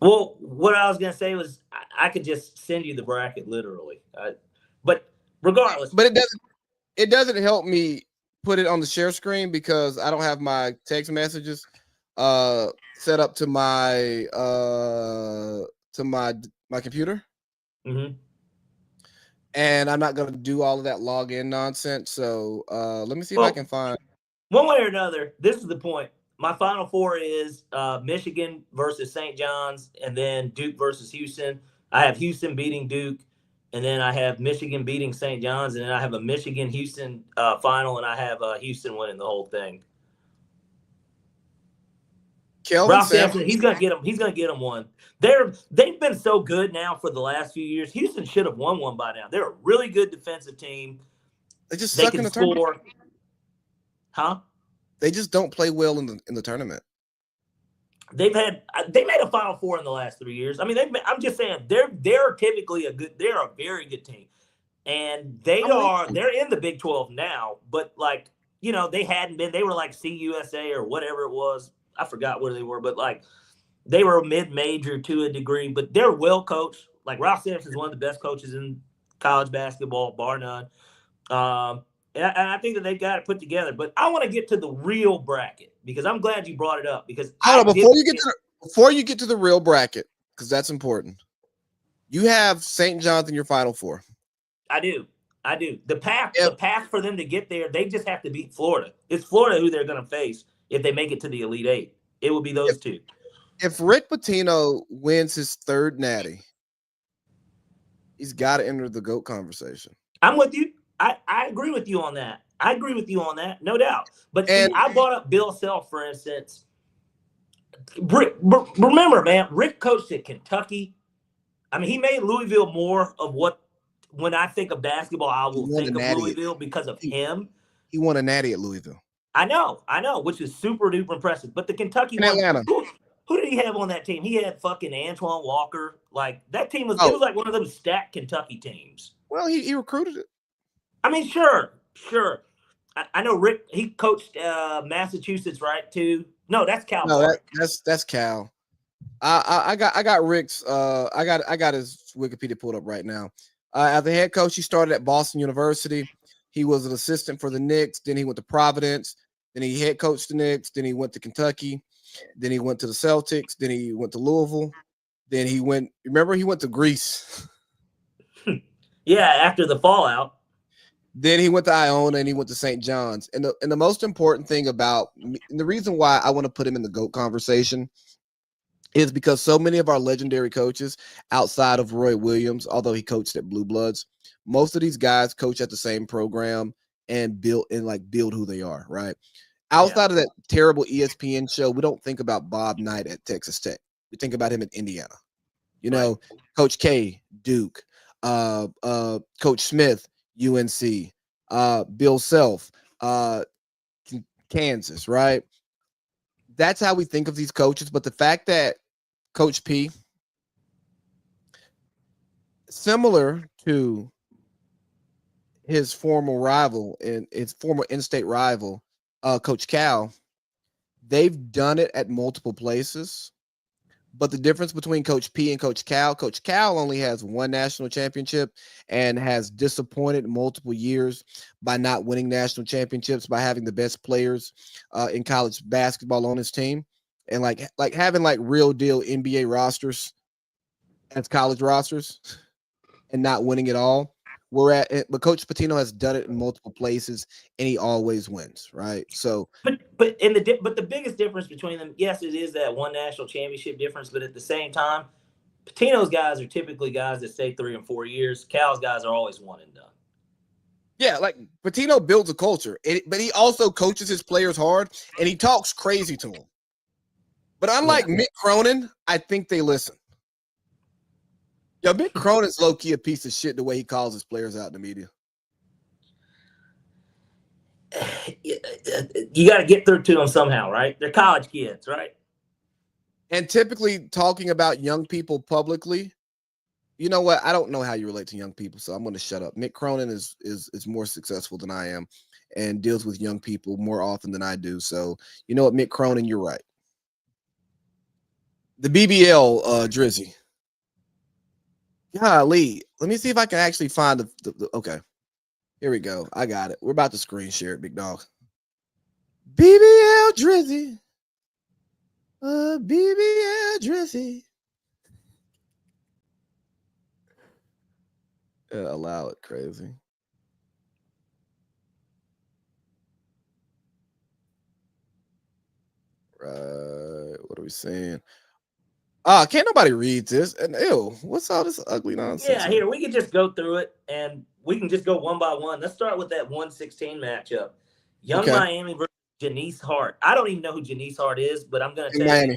Well, what I was going to say was I could just send you the bracket literally. But regardless. But it doesn't help me put it on the share screen because I don't have my text messages set up to my computer. Mm-hmm. And I'm not going to do all of that login nonsense. So let me see if I can find. One way or another, this is the point. My Final Four is Michigan versus St. John's, and then Duke versus Houston. I have Houston beating Duke, and then I have Michigan beating St. John's, and then I have a Michigan-Houston final, and I have Houston winning the whole thing. Ralph Sampson, he's gonna get them. He's gonna get them one. They've been so good now for the last few years. Houston should have won one by now. They're a really good defensive team. They suck in the tournament. Huh? They just don't play well in the tournament. They made a Final Four in the last 3 years. I mean, I'm just saying they're typically they're a very good team, and they're in the Big 12 now. But they hadn't been. They were like CUSA or whatever it was. I forgot where they were, but they were mid-major to a degree. But they're well coached. Like Ralph Sampson is one of the best coaches in college basketball, bar none. And I think that they've got it put together. But I want to get to the real bracket because I'm glad you brought it up. Because before you get to the real bracket, because that's important, you have St. John's in your Final Four. I do. The path for them to get there, they just have to beat Florida. It's Florida who they're going to face if they make it to the Elite Eight. It will be those two. If Rick Pitino wins his third natty, he's got to enter the GOAT conversation. I'm with you. I agree with you on that. No doubt. But I brought up Bill Self, for instance. Remember, man, Rick coached at Kentucky. I mean, he made Louisville more of what, when I think of basketball, I will think of Louisville because of him. He won a natty at Louisville. I know, which is super duper impressive. But the Kentucky In one, Atlanta. who did he have on that team? He had fucking Antoine Walker. Like that team was, Oh. it was like one of those stacked Kentucky teams. Well, he recruited it. I mean, sure. I know Rick. He coached Massachusetts, right? Too. No, that's Cal. No, that's Cal. I got Rick's. I got his Wikipedia pulled up right now. As the head coach, he started at Boston University. He was an assistant for the Knicks. Then he went to Providence. Then he head coached the Knicks. Then he went to Kentucky. Then he went to the Celtics. Then he went to Louisville. Then he went. Remember, he went to Greece. Yeah, after the fallout. Then he went to Iona and he went to St. John's. And the most important thing about and the reason why I want to put him in the GOAT conversation is because so many of our legendary coaches outside of Roy Williams, although he coached at Blue Bloods, most of these guys coach at the same program and build who they are, right? Outside of that terrible ESPN show, we don't think about Bob Knight at Texas Tech. We think about him at Indiana. You know, Coach K, Duke, Coach Smith, UNC, Bill Self, Kansas, right? That's how we think of these coaches. But the fact that Coach P, similar to his former rival and his former in-state rival, Coach Cal, they've done it at multiple places. But the difference between Coach P and Coach Cal only has one national championship and has disappointed multiple years by not winning national championships, by having the best players in college basketball on his team, and like having like real deal NBA rosters as college rosters and not winning it all. But Coach Pitino has done it in multiple places and he always wins, right? So, but the biggest difference between them, yes, it is that one national championship difference. But at the same time, Pitino's guys are typically guys that stay 3 and 4 years. Cal's guys are always one and done. Yeah, like Pitino builds a culture, but he also coaches his players hard and he talks crazy to them. But unlike Mick Cronin, I think they listen. Yo, Mick Cronin's low-key a piece of shit the way he calls his players out in the media. You got to get through to them somehow, right? They're college kids, right? And typically talking about young people publicly, you know what? I don't know how you relate to young people, so I'm going to shut up. Mick Cronin is more successful than I am and deals with young people more often than I do. So, you know what, Mick Cronin, you're right. The BBL, Drizzy. Golly, let me see if I can actually find the okay. Here we go. I got it. We're about to screen share it, big dog. BBL Drizzy. BBL Drizzy. Allow it, crazy. Right. What are we saying? Can't nobody read this. And ew, what's all this ugly nonsense? Yeah, here, we can just go through it and we can just go one by one. Let's start with that 116 matchup. Young Miami versus Janice Hart. I don't even know who Janice Hart is, but I'm going to tell you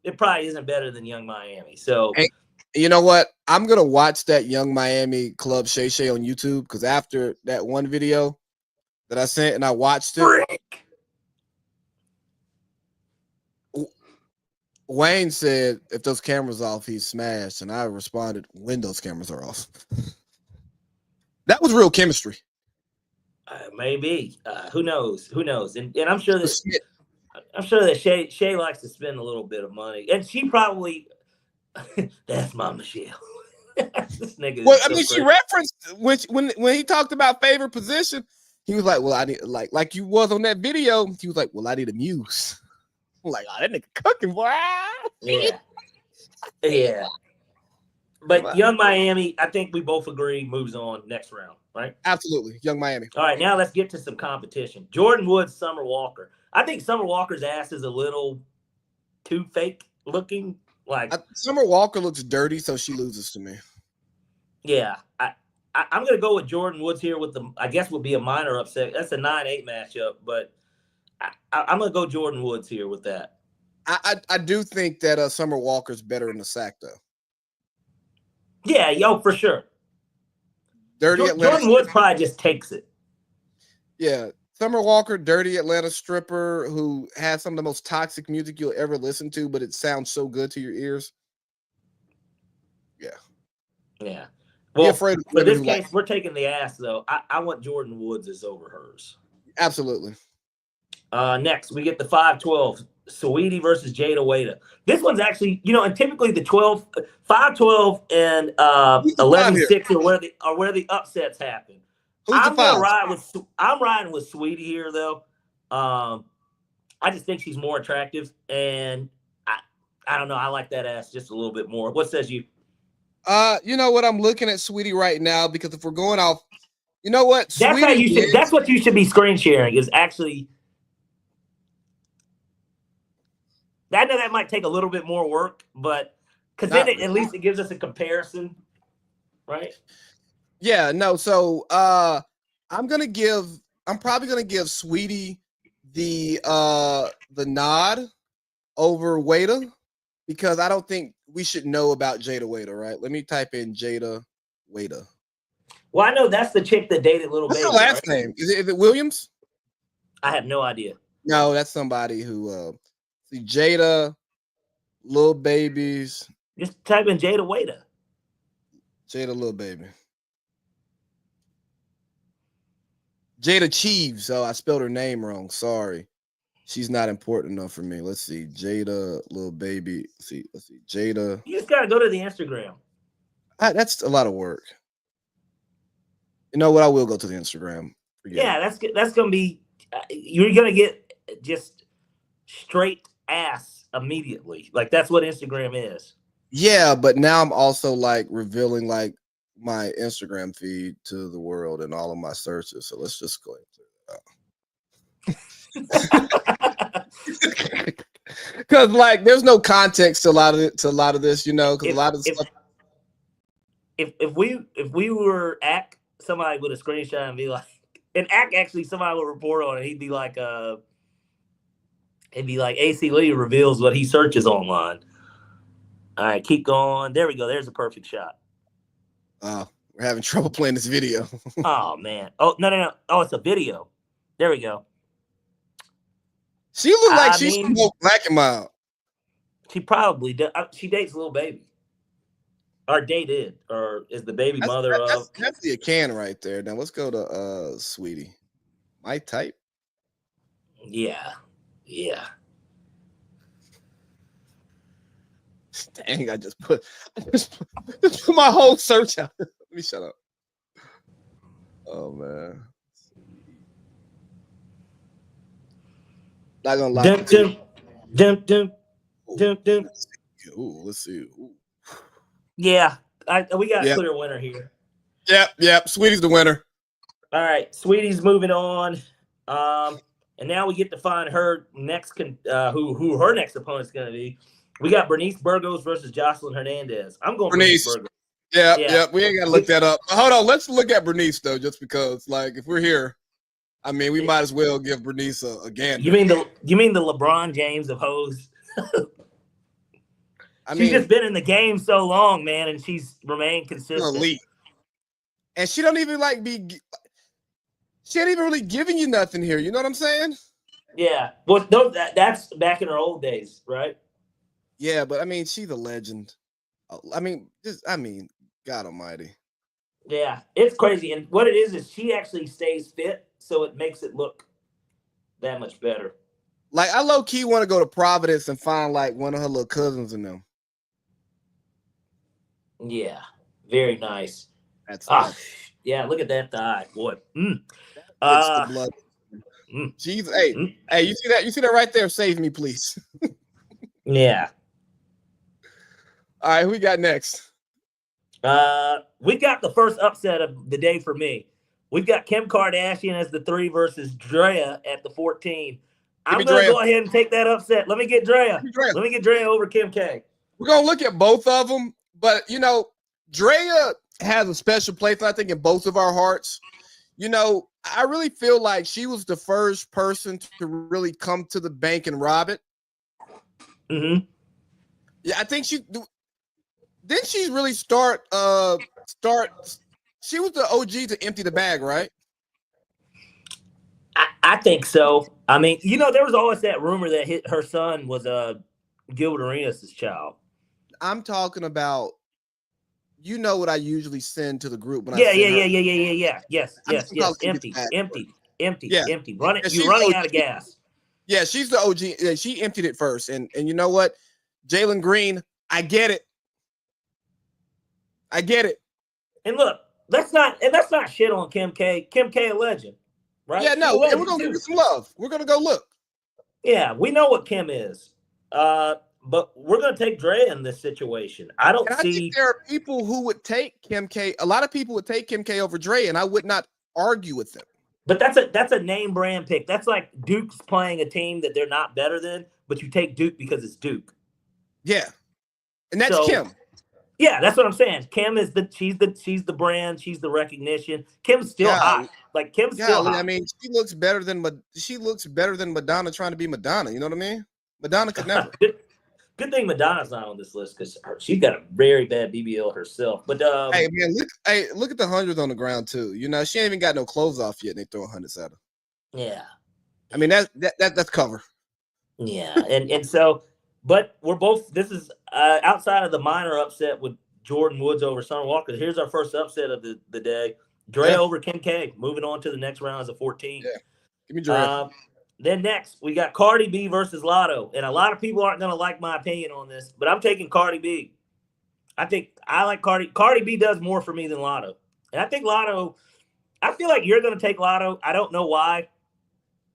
it probably isn't better than Young Miami. So, hey, you know what? I'm going to watch that Young Miami Club Shay Shay on YouTube because after that one video that I sent and I watched it, Wayne said, if those cameras off, he's smashed. And I responded, when those cameras are off. That was real chemistry. Maybe. Who knows? And I'm sure that Shay likes to spend a little bit of money. And she probably that's my Michelle. This nigga. Well, I mean, she referenced when he talked about favorite position, he was like, well, I need like you was on that video. He was like, well, I need a muse. I'm like, oh, that nigga cooking, boy. Yeah. But Young Miami, I think we both agree, moves on next round, right? Absolutely. Young Miami. All right, now let's get to some competition. Jordan Woods, Summer Walker. I think Summer Walker's ass is a little too fake looking. Like Summer Walker looks dirty, so she loses to me. Yeah. I'm going to go with Jordan Woods here with I guess would be a minor upset. That's a 9-8 matchup, but I'm going to go Jordan Woods here with that. I do think that Summer Walker's better in the sack, though. Yeah, for sure. Dirty Jordan Woods probably just takes it. Yeah. Summer Walker, dirty Atlanta stripper who has some of the most toxic music you'll ever listen to, but it sounds so good to your ears. Yeah. Yeah. Be Well, afraid of for women this who case, like. we're taking the ass though. I want Jordan Woods as over hers. Absolutely. Next, we get the 512, Saweetie versus Jada Waita. This one's actually, and typically the 512 and Who's the five 11-6 are where the upsets happen. Who's the I'm gonna five? I'm riding with Saweetie here though. I just think she's more attractive, and I don't know. I like that ass just a little bit more. What says you? You know what? I'm looking at Saweetie right now because if we're going off, you know what? That's how you should. That's what you should be screen sharing. Is actually. I know that might take a little bit more work, but because then at least it gives us a comparison, right? Yeah, no. So I'm probably gonna give Saweetie the nod over Waita because I don't think we should know about Jada Waita, right? Let me type in Jada Waita. Well, I know that's the chick that dated Little What's Baby. her last name? Is it Williams? I have no idea. No, that's somebody who see Jada, Lil Babies. Just type in Jada Waita. Jada Lil Baby. Jada Cheeves. Oh, I spelled her name wrong. Sorry. She's not important enough for me. Let's see. Jada Lil Baby. Let's see. Jada. You just gotta go to the Instagram. That's a lot of work. You know what? I will go to the Instagram. Yeah, that's gonna be. You're gonna get just straight ass immediately. Like that's what Instagram is. Yeah, but now I'm also like revealing like my Instagram feed to the world and all of my searches. So let's just go ahead and clear that out. Because like there's no context to a lot of this, because a lot of the stuff. If we were Ack, somebody would have screenshot and be like, and Ack actually somebody would report on it. He'd be like, AC Lee reveals what he searches online. All right, keep going. There we go. There's a perfect shot. Oh, we're having trouble playing this video. Oh man. Oh no. Oh, it's a video. There we go. She looks like she's Black and Mild. She probably does. She dates Lil Baby. Or dated, or is the baby mother of. That's definitely a can right there. Now let's go to Saweetie. My type. Yeah. Dang, I just put my whole search out. Let me shut up. Oh man. Not gonna lie. Dum. Ooh, let's see. Ooh. Yeah, we got a clear winner here. Yep. Saweetie's the winner. All right, Saweetie's moving on. And now we get to find her next, who her next opponent's going to be. We got Bernice Burgos versus Jocelyn Hernandez. I'm going Bernice Burgos. Yeah. We ain't got to look that up. Hold on. Let's look at Bernice, though, just because, like, if we're here, I mean, we might as well give Bernice a gander. You mean the LeBron James of hoes? She's just been in the game so long, man, and she's remained consistent. Elite. And she don't even she ain't even really giving you nothing here. You know what I'm saying? Yeah. Well, that's back in her old days, right? Yeah, but I mean, she's a legend. I mean, God almighty. Yeah, it's crazy. And what it is she actually stays fit, so it makes it look that much better. Like, I low-key want to go to Providence and find, like, one of her little cousins in them. Yeah, very nice. That's yeah, look at that thigh, boy. That's the blood. Jeez, hey, you see that? You see that right there? Save me, please. Yeah. All right, who we got next? We got the first upset of the day for me. We've got Kim Kardashian as the 3 versus Drea at the 14. I'm going to go ahead and take that upset. Let me get Drea. Let me get Drea over Kim K. We're going to look at both of them, but, Drea has a special place, I think, in both of our hearts. I really feel like she was the first person to really come to the bank and rob it. Mm-hmm. Yeah, I think didn't she really start she was the OG to empty the bag, right? I think so. I mean, there was always that rumor that her son was Gilbert Arenas' child. I'm talking about, what I usually send to the group when I Yeah. send her. Yes. I'm just gonna call it Empty. Yeah. Run it. Yeah, You're she's running OG. out of gas. Yeah, she's the OG. Yeah, she emptied it first. And you know what? Jalen Green, I get it. And look, that's not shit on Kim K. Kim K a legend, right? Yeah, She's no, a and legend, we're gonna give too. her some love. We're gonna go look. Yeah, we know what Kim is. But we're gonna take Drea in this situation. I don't And I see. think there are people who would take Kim K. A lot of people would take Kim K over Dre, and I would not argue with them. But that's a name brand pick. That's like Duke's playing a team that they're not better than, but you take Duke because it's Duke. Yeah, and that's So, Kim. Yeah, that's what I'm saying. Kim is she's the brand, she's the recognition. Kim's still hot. Like Kim's still hot. I mean, she looks better than Madonna trying to be Madonna. You know what I mean? Madonna could never. Good thing Madonna's not on this list because she's got a very bad BBL herself. But hey man, look at the hundreds on the ground too. She ain't even got no clothes off yet, and they throw hundreds at her. Yeah, I mean that's cover. Yeah, and so, but we're both. This is outside of the minor upset with Jordan Woods over Summer Walker. Here's our first upset of the day: Dre over Kim K. Moving on to the next round as a 14. Yeah, give me Dre. Then next, we got Cardi B versus Lotto. And a lot of people aren't going to like my opinion on this, but I'm taking Cardi B. I like Cardi. Cardi B does more for me than Lotto. And I think Lotto, I feel like you're going to take Lotto. I don't know why.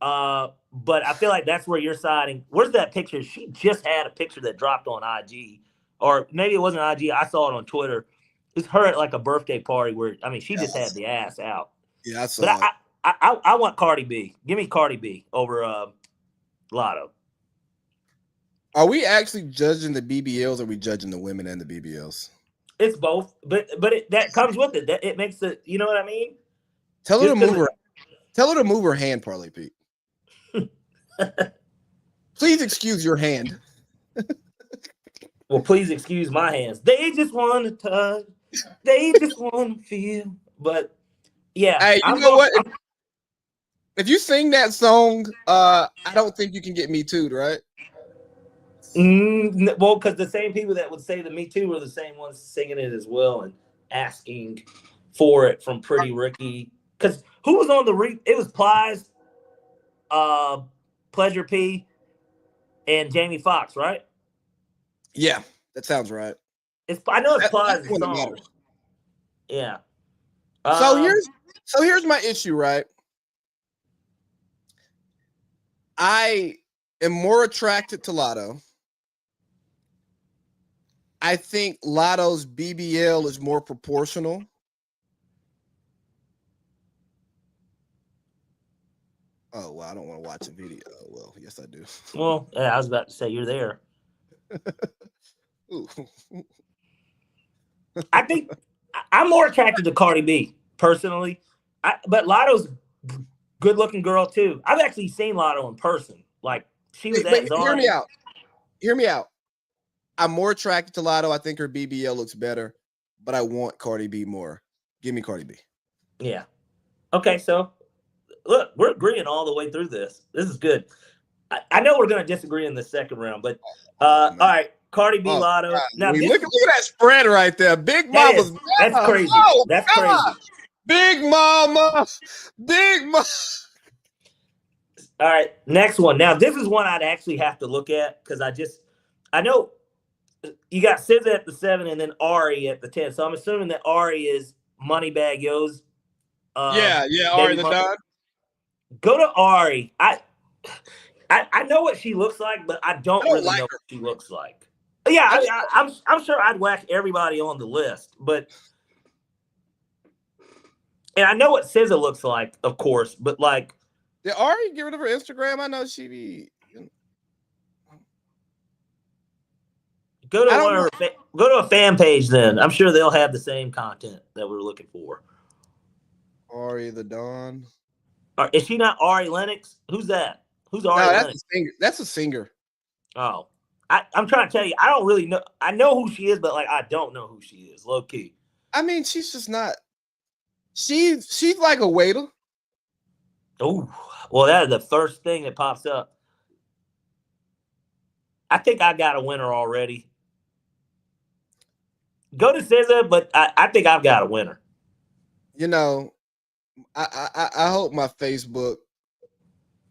But I feel like that's where you're siding. Where's that picture? She just had a picture that dropped on IG. Or maybe it wasn't IG. I saw it on Twitter. It's her at like a birthday party where, she just had the ass out. Yeah, I saw but it. I want Cardi B. Give me Cardi B over Lotto. Are we actually judging the BBLs, or are we judging the women and the BBLs? It's both, but that comes with it. That it makes it. You know what I mean? Tell her to move her. Tell her to move her hand, Parlay Pete. Please excuse your hand. Well, please excuse my hands. They just want to touch. They just want to feel. But yeah, hey, you know what? If you sing that song, I don't think you can get Me Too'd, right? Well, because the same people that would say the Me Too are the same ones singing it as well and asking for it from Pretty Ricky. Because who was on it was Plies, Pleasure P, and Jamie Foxx, right? Yeah, that sounds right. I know it's Plies' song. Yeah. So here's my issue, right? I am more attracted to Lotto. I think Lotto's BBL is more proportional. Oh, well, I don't want to watch a video. Well, yes, I do. Well, yeah, I was about to say you're there. Ooh. I think I'm more attracted to Cardi B personally, but Lotto's good-looking girl too. I've actually seen Lotto in person. Like she was at Hear me out. I'm more attracted to Lotto. I think her BBL looks better, but I want Cardi B more. Give me Cardi B. Yeah. Okay, so look, we're agreeing all the way through this. This is good. I know we're going to disagree in the second round, but all right, Cardi B, Lotto. Now look at that spread right there. Big Mama's. That's crazy. Oh, that's crazy. Big Mama. All right, next one. Now, this is one I'd actually have to look at because I know you got SZA at the 7 and then Ari at the 10. So I'm assuming that Ari is Moneybagg Yo's. Yeah, Ari the Don. Go to Ari. I know what she looks like, but I don't really know what she looks like. Yeah, I'm sure I'd whack everybody on the list, but and I know what SZA looks like, of course, but like, did Ari get rid of her Instagram? I know she be. Go to a fan page then. I'm sure they'll have the same content that we're looking for. Ari the Don. Is she not Ari Lennox? Who's that? Who's Ari Lennox? That's a singer. Oh, I'm trying to tell you, I don't really know. I know who she is, but like I don't know who she is. Low key. I mean, she's just not. She's like a waiter. Oh, Well, that is the first thing that pops up. I think I got a winner already. Go to SZA, but I think I've got a winner. You know, I hope my Facebook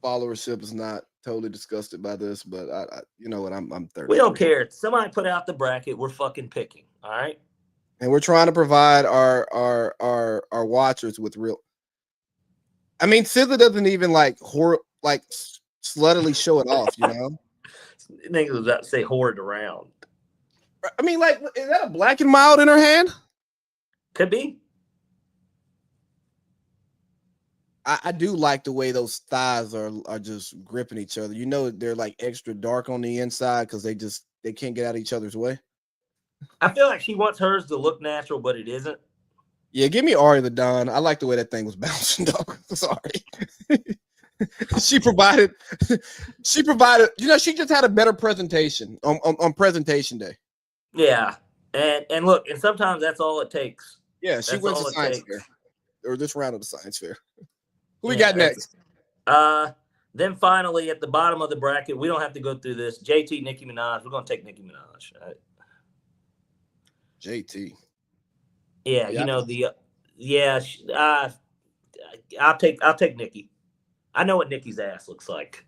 followership is not totally disgusted by this, but I you know what, I'm 30. We don't care. Somebody put out the bracket. We're fucking picking. All right. And we're trying to provide our watchers with real. I mean, SZA doesn't even like sluttily show it off, you know. Niggas was about to say hoard around. I mean, like, is that a Black and Mild in her hand? Could be. I do like the way those thighs are just gripping each other. You know, they're like extra dark on the inside because they can't get out of each other's way. I feel like she wants hers to look natural, but it isn't. Yeah, give me Ari the Don. I like the way that thing was bouncing, dog. Sorry. she provided, you know, she just had a better presentation on presentation day. Yeah. And look, and sometimes that's all it takes. Yeah, she That's went all to it science takes. fair. Or this round of the science fair. Who we Yeah, got next? Then finally at the bottom of the bracket, we don't have to go through this. JT, Nicki Minaj. We're gonna take Nicki Minaj. All right? JT. Yeah, you know I'll take Nicki. I know what Nicki's ass looks like.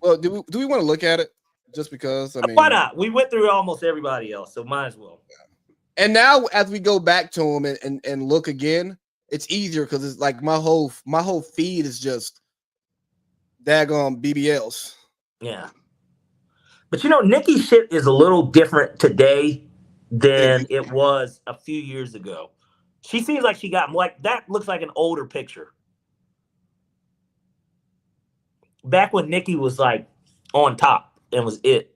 Well, do we want to look at it? Just because, I mean, Why not? We went through almost everybody else, so might as well. And now as we go back to them and look again, it's easier because it's like my whole feed is just daggone BBLs. Yeah. But you know, Nicki's shit is a little different today than it was a few years ago. She seems like she got like that looks like an older picture. Back when Nicki was like on top and was it.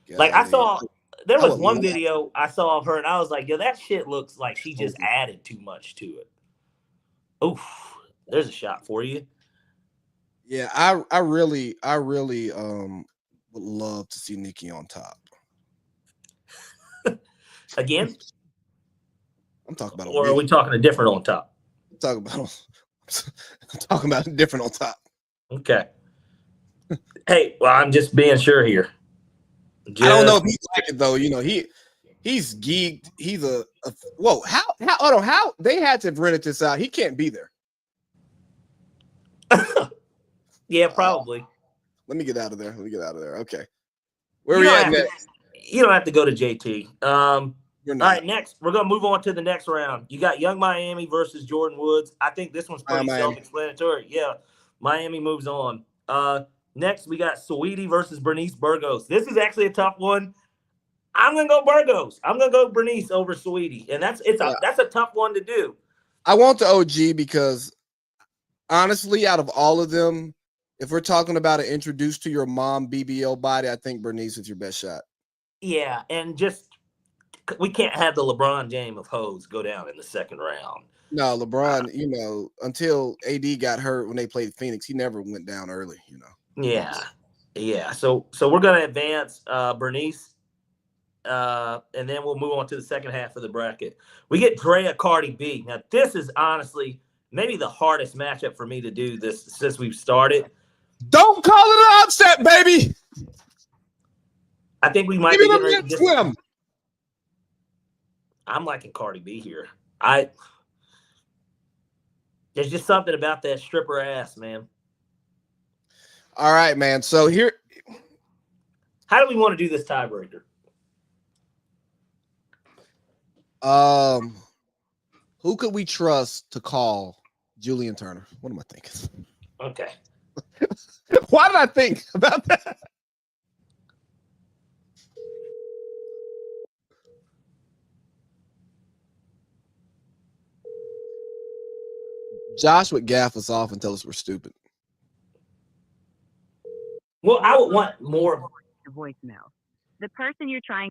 Like I saw there was one video I saw of her and I was like, yo, that shit looks like she just added too much to it. Oof, there's a shot for you. Yeah, I really would love to see Nicki on top. Again? I'm talking about or are we talking a different on top? I'm talking about a different on top. Okay. Hey, well, I'm just being sure here. I don't know if he's like it though. You know, he's geeked. He's a whoa. How they had to have rented this out. He can't be there. Yeah, probably. Let me get out of there. Okay. Where we at next? You don't have to go to JT. All right, next. We're going to move on to the next round. You got Young Miami versus Jordan Woods. I think this one's pretty self-explanatory. Yeah, Miami moves on. Next, we got Saweetie versus Bernice Burgos. This is actually a tough one. I'm going to go Burgos. I'm going to go Bernice over Saweetie. And that's a tough one to do. I want the OG because, honestly, out of all of them, if we're talking about an introduced to your mom BBL body, I think Bernice is your best shot. Yeah, and just we can't have the LeBron James of hoes go down in the second round. No, LeBron, you know, until AD got hurt when they played Phoenix, he never went down early, you know. Yeah. So we're gonna advance Bernice, and then we'll move on to the second half of the bracket. We get Drea Cardi B. Now this is honestly maybe the hardest matchup for me to do this since we've started. Don't call it an upset, baby. I think we might be getting ready to swim. I'm liking Cardi B here. There's just something about that stripper ass, man. All right, man. So here, how do we want to do this tiebreaker? Who could we trust to call Julian Turner? What am I thinking? Okay. Why did I think about that? Josh would gaff us off and tell us we're stupid. Well, I would want more voicemail. The person you're trying.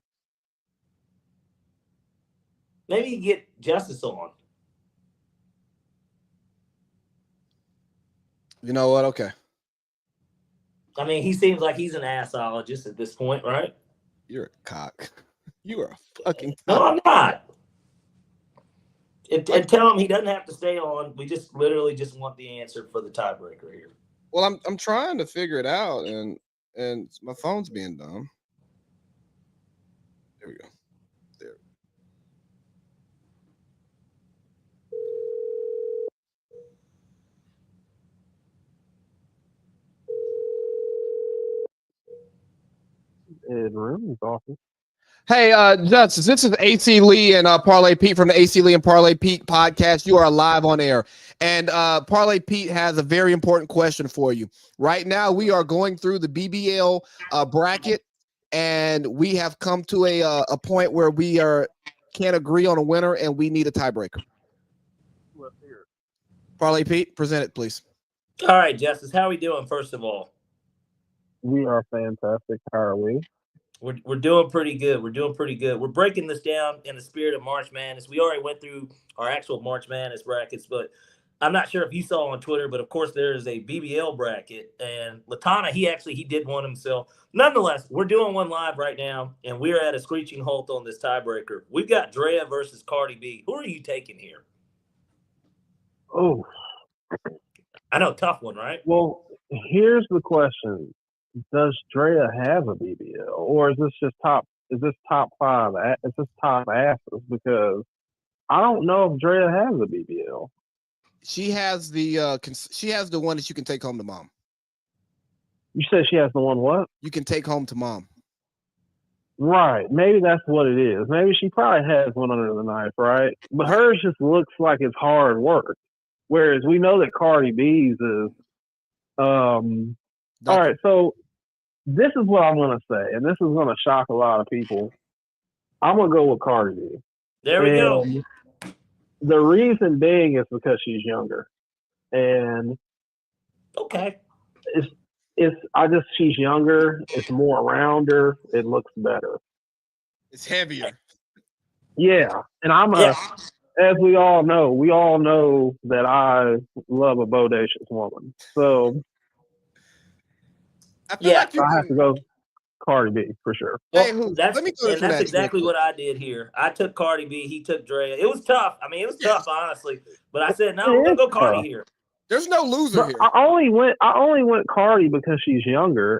Maybe you get Justice on. You know what? Okay. I mean, he seems like he's an assologist at this point, right? You're a cock. You are a fucking cock. No, I'm not. And tell him he doesn't have to stay on. We just literally just want the answer for the tiebreaker here. Well, I'm trying to figure it out, and my phone's being dumb. There we go. There. Ed Rooney's office. Hey, Justice, this is AC Lee and Parlay Pete from the AC Lee and Parlay Pete podcast. You are live on air. And Parlay Pete has a very important question for you. Right now, we are going through the BBL bracket, and we have come to a point where we can't agree on a winner, and we need a tiebreaker. Parlay Pete, present it, please. All right, Justice, how are we doing, first of all? We are fantastic. How are we? We're doing pretty good. We're doing pretty good. We're breaking this down in the spirit of March Madness. We already went through our actual March Madness brackets, but I'm not sure if you saw on Twitter, but of course there is a BBL bracket, and Latana, he did one himself. Nonetheless, we're doing one live right now, and we're at a screeching halt on this tiebreaker. We've got Drea versus Cardi B. Who are you taking here? Oh, I know, tough one, right? well, here's the question. Does Drea have a BBL, or is this just top? Is this top five? Is this top asses? Because I don't know if Drea has a BBL. She has the one that you can take home to mom. You said she has the one what? You can take home to mom. Right. Maybe that's what it is. Maybe she probably has one under the knife, right? But hers just looks like it's hard work. Whereas we know that Cardi B's is. All right, so this is what I'm going to say, and this is going to shock a lot of people. I'm going to go with Cardi B. There we go. The reason being is because she's younger. And okay. She's younger, it's more around her, it looks better. It's heavier. Yeah. And as we all know that I love a bodacious woman. So I have to go Cardi B for sure. Well, that's exactly what I did here. I took Cardi B. He took Drea. It was tough. I mean, it was tough, honestly. But I said, no, I'm gonna go Cardi here. There's no loser here. I only went Cardi because she's younger,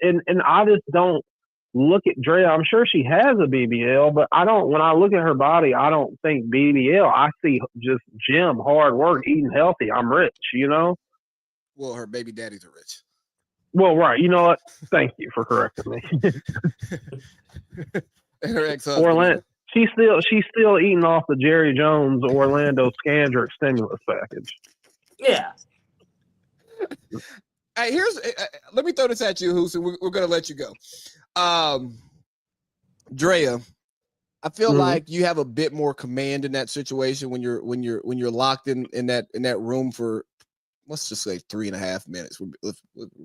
and I just don't look at Drea. I'm sure she has a BBL, but I don't. When I look at her body, I don't think BBL. I see just gym, hard work, eating healthy. I'm rich, you know. Well, her baby daddies are rich. Well, right. You know what? Thank you for correcting me. Her ex-husband. Orlando. She's still eating off the Jerry Jones Orlando Scandrick stimulus package. Yeah. Hey, let me throw this at you, Hoos, and we're gonna let you go. Drea, I feel like you have a bit more command in that situation when you're locked in that room for, let's just say 3.5 minutes. We're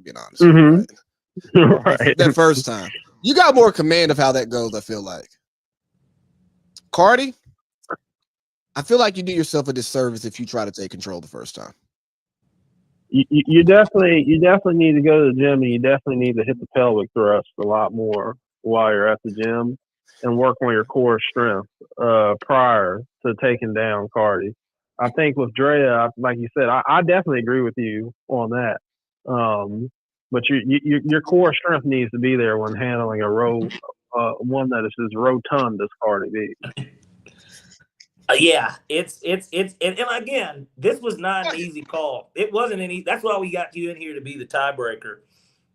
being honest. Right. That first time, you got more command of how that goes. I feel like Cardi, I feel like you do yourself a disservice if you try to take control the first time. You definitely need to go to the gym, and you definitely need to hit the pelvic thrust a lot more while you're at the gym and work on your core strength prior to taking down Cardi. I think with Drea, like you said, I definitely agree with you on that. But your core strength needs to be there when handling one that is as rotund as Cardi B. Yeah, it's and again, this was not an easy call. It wasn't any. That's why we got you in here to be the tiebreaker.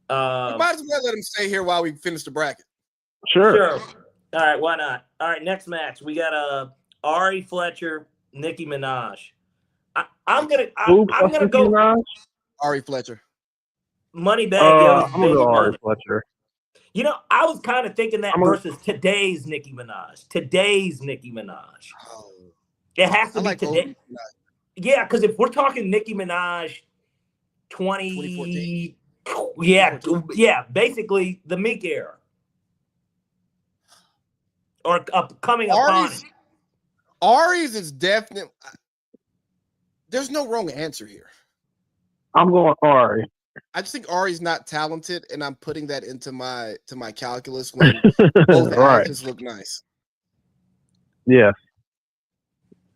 Might as well let him stay here while we finish the bracket. Sure. All right, why not? All right, next match we got Ari Fletcher, Nicki Minaj. I'm gonna go Minaj? Ari Fletcher. Moneybag. I'm gonna go Ari Fletcher. You know, I was kind of thinking that versus today's Nicki Minaj. Oh. It has to be today. Yeah, because if we're talking Nicki Minaj 2014. Yeah, basically the Meek era. Or coming upon it. Ari's is definitely. There's no wrong answer here. I'm going Ari. I just think Ari's not talented, and I'm putting that into my calculus when both actors look nice. Yes.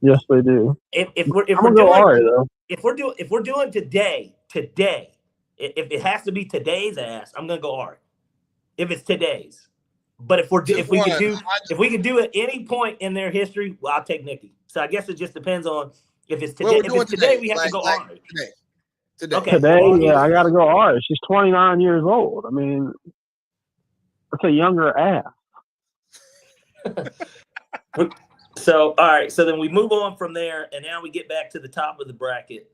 Yes, they do. If we're doing Ari, though. If we're doing today, If it has to be today's ass, I'm gonna go Ari. If it's today's, but if we could do at any point in their history, well, I'll take Nikki. So I guess it just depends on if it's today. If it's today, we have to go Ari. Today. Okay. Today, yeah, I got to go Ari. She's 29 years old. I mean, that's a younger ass. So, all right. So then we move on from there, and now we get back to the top of the bracket.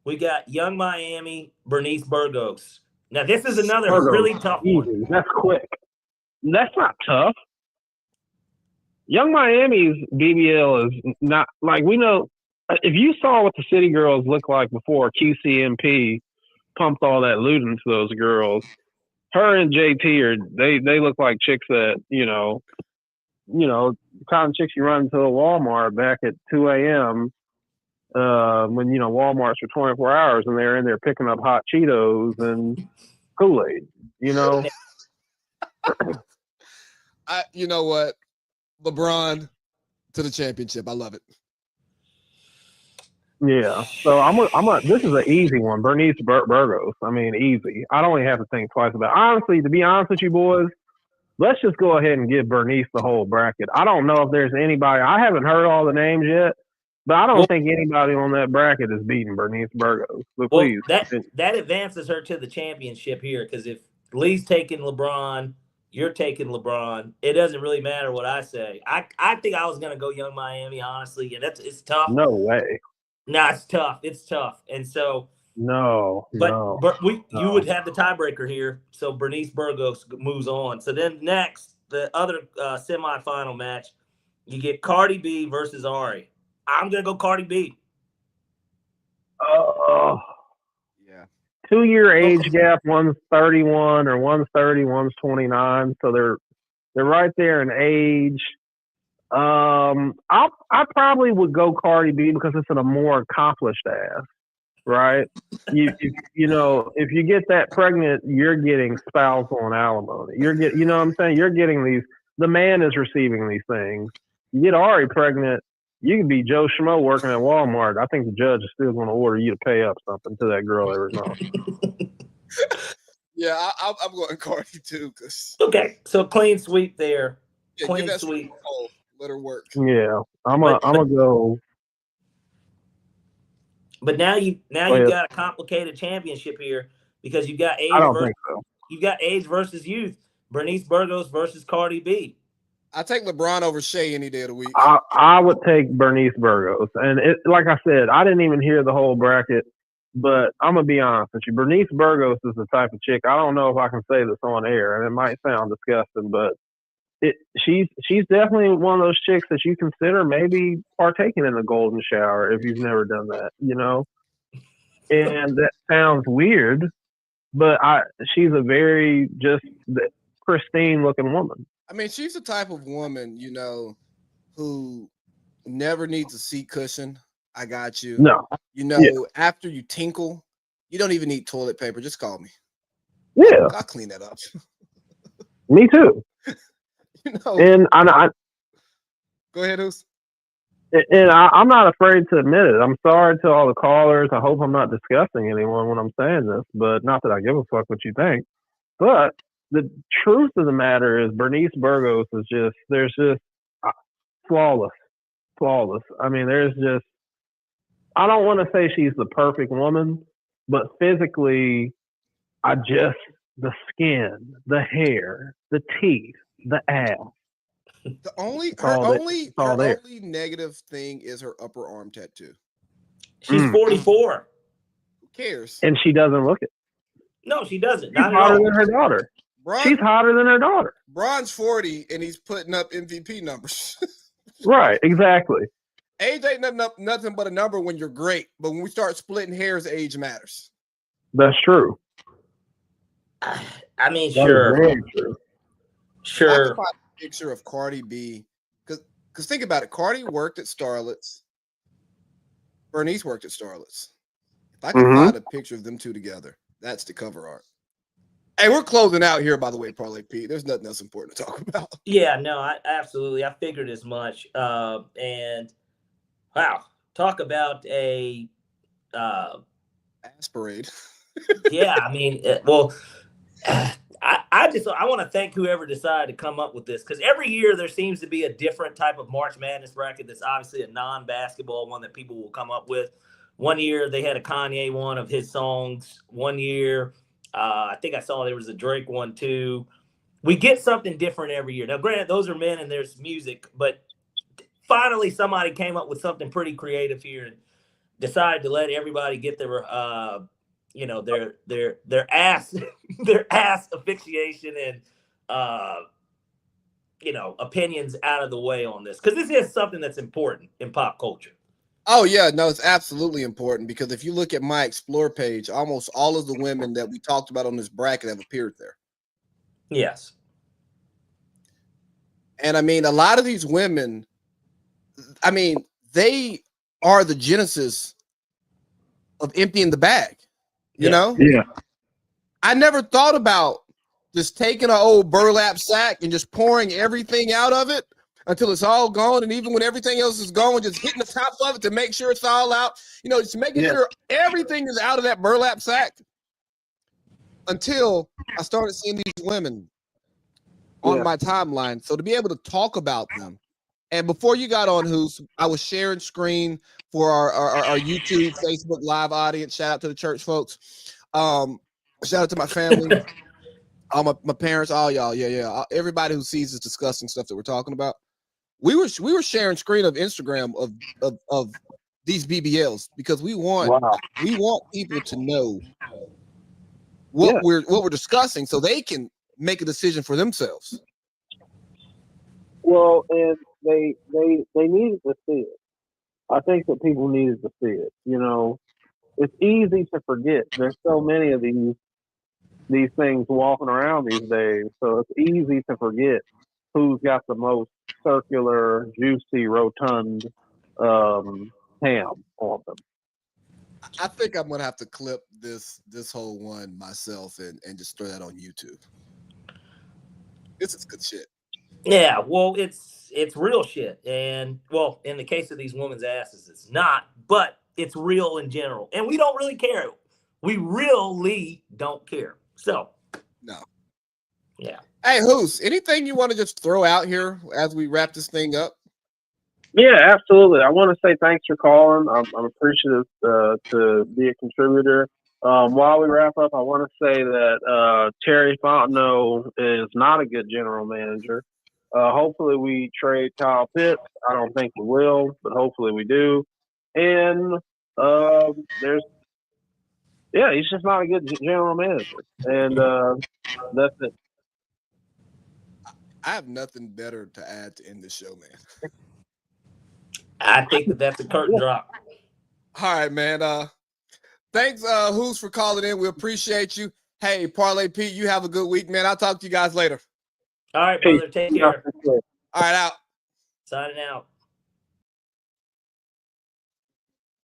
We got Young Miami, Bernice Burgos. Now, this is another Burgos, really tough one. easy. That's quick. That's not tough. Young Miami's BBL is not like we know. If you saw what the City Girls looked like before QCMP pumped all that loot into those girls, her and JT they look like chicks that kind of chicks you run into a Walmart back at 2 a.m. When Walmart's for 24 hours and they're in there picking up hot Cheetos and Kool-Aid. You know what? LeBron to the championship. I love it. Yeah. So this is an easy one. Bernice Burgos. I mean, easy. I don't even have to think twice about it. Honestly, to be honest with you boys, let's just go ahead and give Bernice the whole bracket. I don't know if there's anybody. I haven't heard all the names yet, but I don't think anybody on that bracket is beating Bernice Burgos. So please. That advances her to the championship here, because if Lee's taking LeBron, you're taking LeBron. It doesn't really matter what I say. I think I was gonna go Young Miami, honestly. Yeah, it's tough. No way. No, it's tough. It's tough. And so you would have the tiebreaker here. So Bernice Burgos moves on. So then next, the other semifinal match, you get Cardi B versus Ari. I'm gonna go Cardi B. Yeah. 2-year age gap. One's 31 or one's 30, one's 29. So they're right there in age. I probably would go Cardi B because it's a more accomplished ass, right? If you get that pregnant, you're getting spousal and alimony. You know what I'm saying? You're getting these. The man is receiving these things. You get Ari pregnant, you can be Joe Schmo working at Walmart. I think the judge is still going to order you to pay up something to that girl every month. Yeah, I'm going Cardi too. Okay, so clean sweep there. Yeah, clean sweep. Let her work. Yeah, I'm gonna go. But now you got a complicated championship here because you got age. I don't think so. You got age versus youth. Bernice Burgos versus Cardi B. I take LeBron over Shea any day of the week. I would take Bernice Burgos, and like I said, I didn't even hear the whole bracket, but I'm gonna be honest with you. Bernice Burgos is the type of chick. I don't know if I can say this on air, and it might sound disgusting, but she's definitely one of those chicks that you consider maybe partaking in the golden shower if you've never done that, And that sounds weird, but she's a very just pristine looking woman. I mean, she's the type of woman, who never needs a seat cushion. I got you. No. After you tinkle, you don't even need toilet paper. Just call me. Yeah. I'll clean that up. Me too. And I go ahead, Oos. And I'm not afraid to admit it. I'm sorry to all the callers. I hope I'm not disgusting anyone when I'm saying this, but not that I give a fuck what you think. But the truth of the matter is Bernice Burgos is there's just flawless. I mean, I don't want to say she's the perfect woman, but physically, the skin, the hair, the teeth, the ass. Her only negative thing is her upper arm tattoo. She's 44. Who cares? And she doesn't look it. No, she doesn't. She's hotter than her daughter. She's hotter than her daughter. Bron's 40 and he's putting up MVP numbers. Right, exactly. Age ain't nothing but a number when you're great, but when we start splitting hairs, age matters. That's true. I mean, sure. Sure. I find a picture of Cardi B because think about it. Cardi worked at Starlet's. Bernice worked at Starlet's. If I can find a picture of them two together, that's the cover art. Hey, we're closing out here, by the way, Parlay Pete. There's nothing else important to talk about. Yeah, no, absolutely. I figured as much. And wow, talk about a ass parade. Yeah, I mean, well, I want to thank whoever decided to come up with this, because every year there seems to be a different type of March Madness bracket that's obviously a non-basketball one that people will come up with. One year they had a Kanye one of his songs. One year, I think I saw there was a Drake one too. We get something different every year. Now, granted, those are men and there's music, but finally somebody came up with something pretty creative here and decided to let everybody get their their ass their ass asphyxiation and opinions out of the way on this, because this is something that's important in pop culture. Oh yeah, no, it's absolutely important, because if you look at my Explore page, almost all of the women that we talked about on this bracket have appeared there. Yes. And I mean, a lot of these women, I mean, they are the genesis of emptying the bag. You know? Yeah. I never thought about just taking an old burlap sack and just pouring everything out of it until it's all gone. And even when everything else is gone, just hitting the top of it to make sure it's all out. You know, just making sure everything is out of that burlap sack. Until I started seeing these women on my timeline. So to be able to talk about them. And before you got on, Who's, I was sharing screen for our YouTube, Facebook Live audience. Shout out to the church folks. Shout out to my family, all my parents, all y'all. Yeah. Everybody who sees this disgusting stuff that we're talking about. We were sharing screen of Instagram of these BBLs, because we want people to know what we're discussing, so they can make a decision for themselves. Well, and they needed to see it. I think that people needed to see it. You know, it's easy to forget. There's so many of these things walking around these days, so it's easy to forget who's got the most circular, juicy, rotund ham on them. I think I'm gonna have to clip this whole one myself and just throw that on YouTube. This is good shit. Yeah, well, it's real shit. And well, in the case of these women's asses, it's not, but it's real in general. And we don't really care. We really don't care. So no. Yeah. Hey, Who's, anything you want to just throw out here as we wrap this thing up? Yeah, absolutely. I want to say thanks for calling. I'm appreciative to be a contributor. While we wrap up, I want to say that Terry Fontenot is not a good general manager. Hopefully we trade Kyle Pitts. I don't think we will, but hopefully we do. And he's just not a good general manager. And that's it. I have nothing better to add to end the show, man. I think that's a curtain drop. All right, man. Thanks, Who's, for calling in. We appreciate you. Hey, Parlay Pete, you have a good week, man. I'll talk to you guys later. All right, brother. Take care. All right, out. Signing out.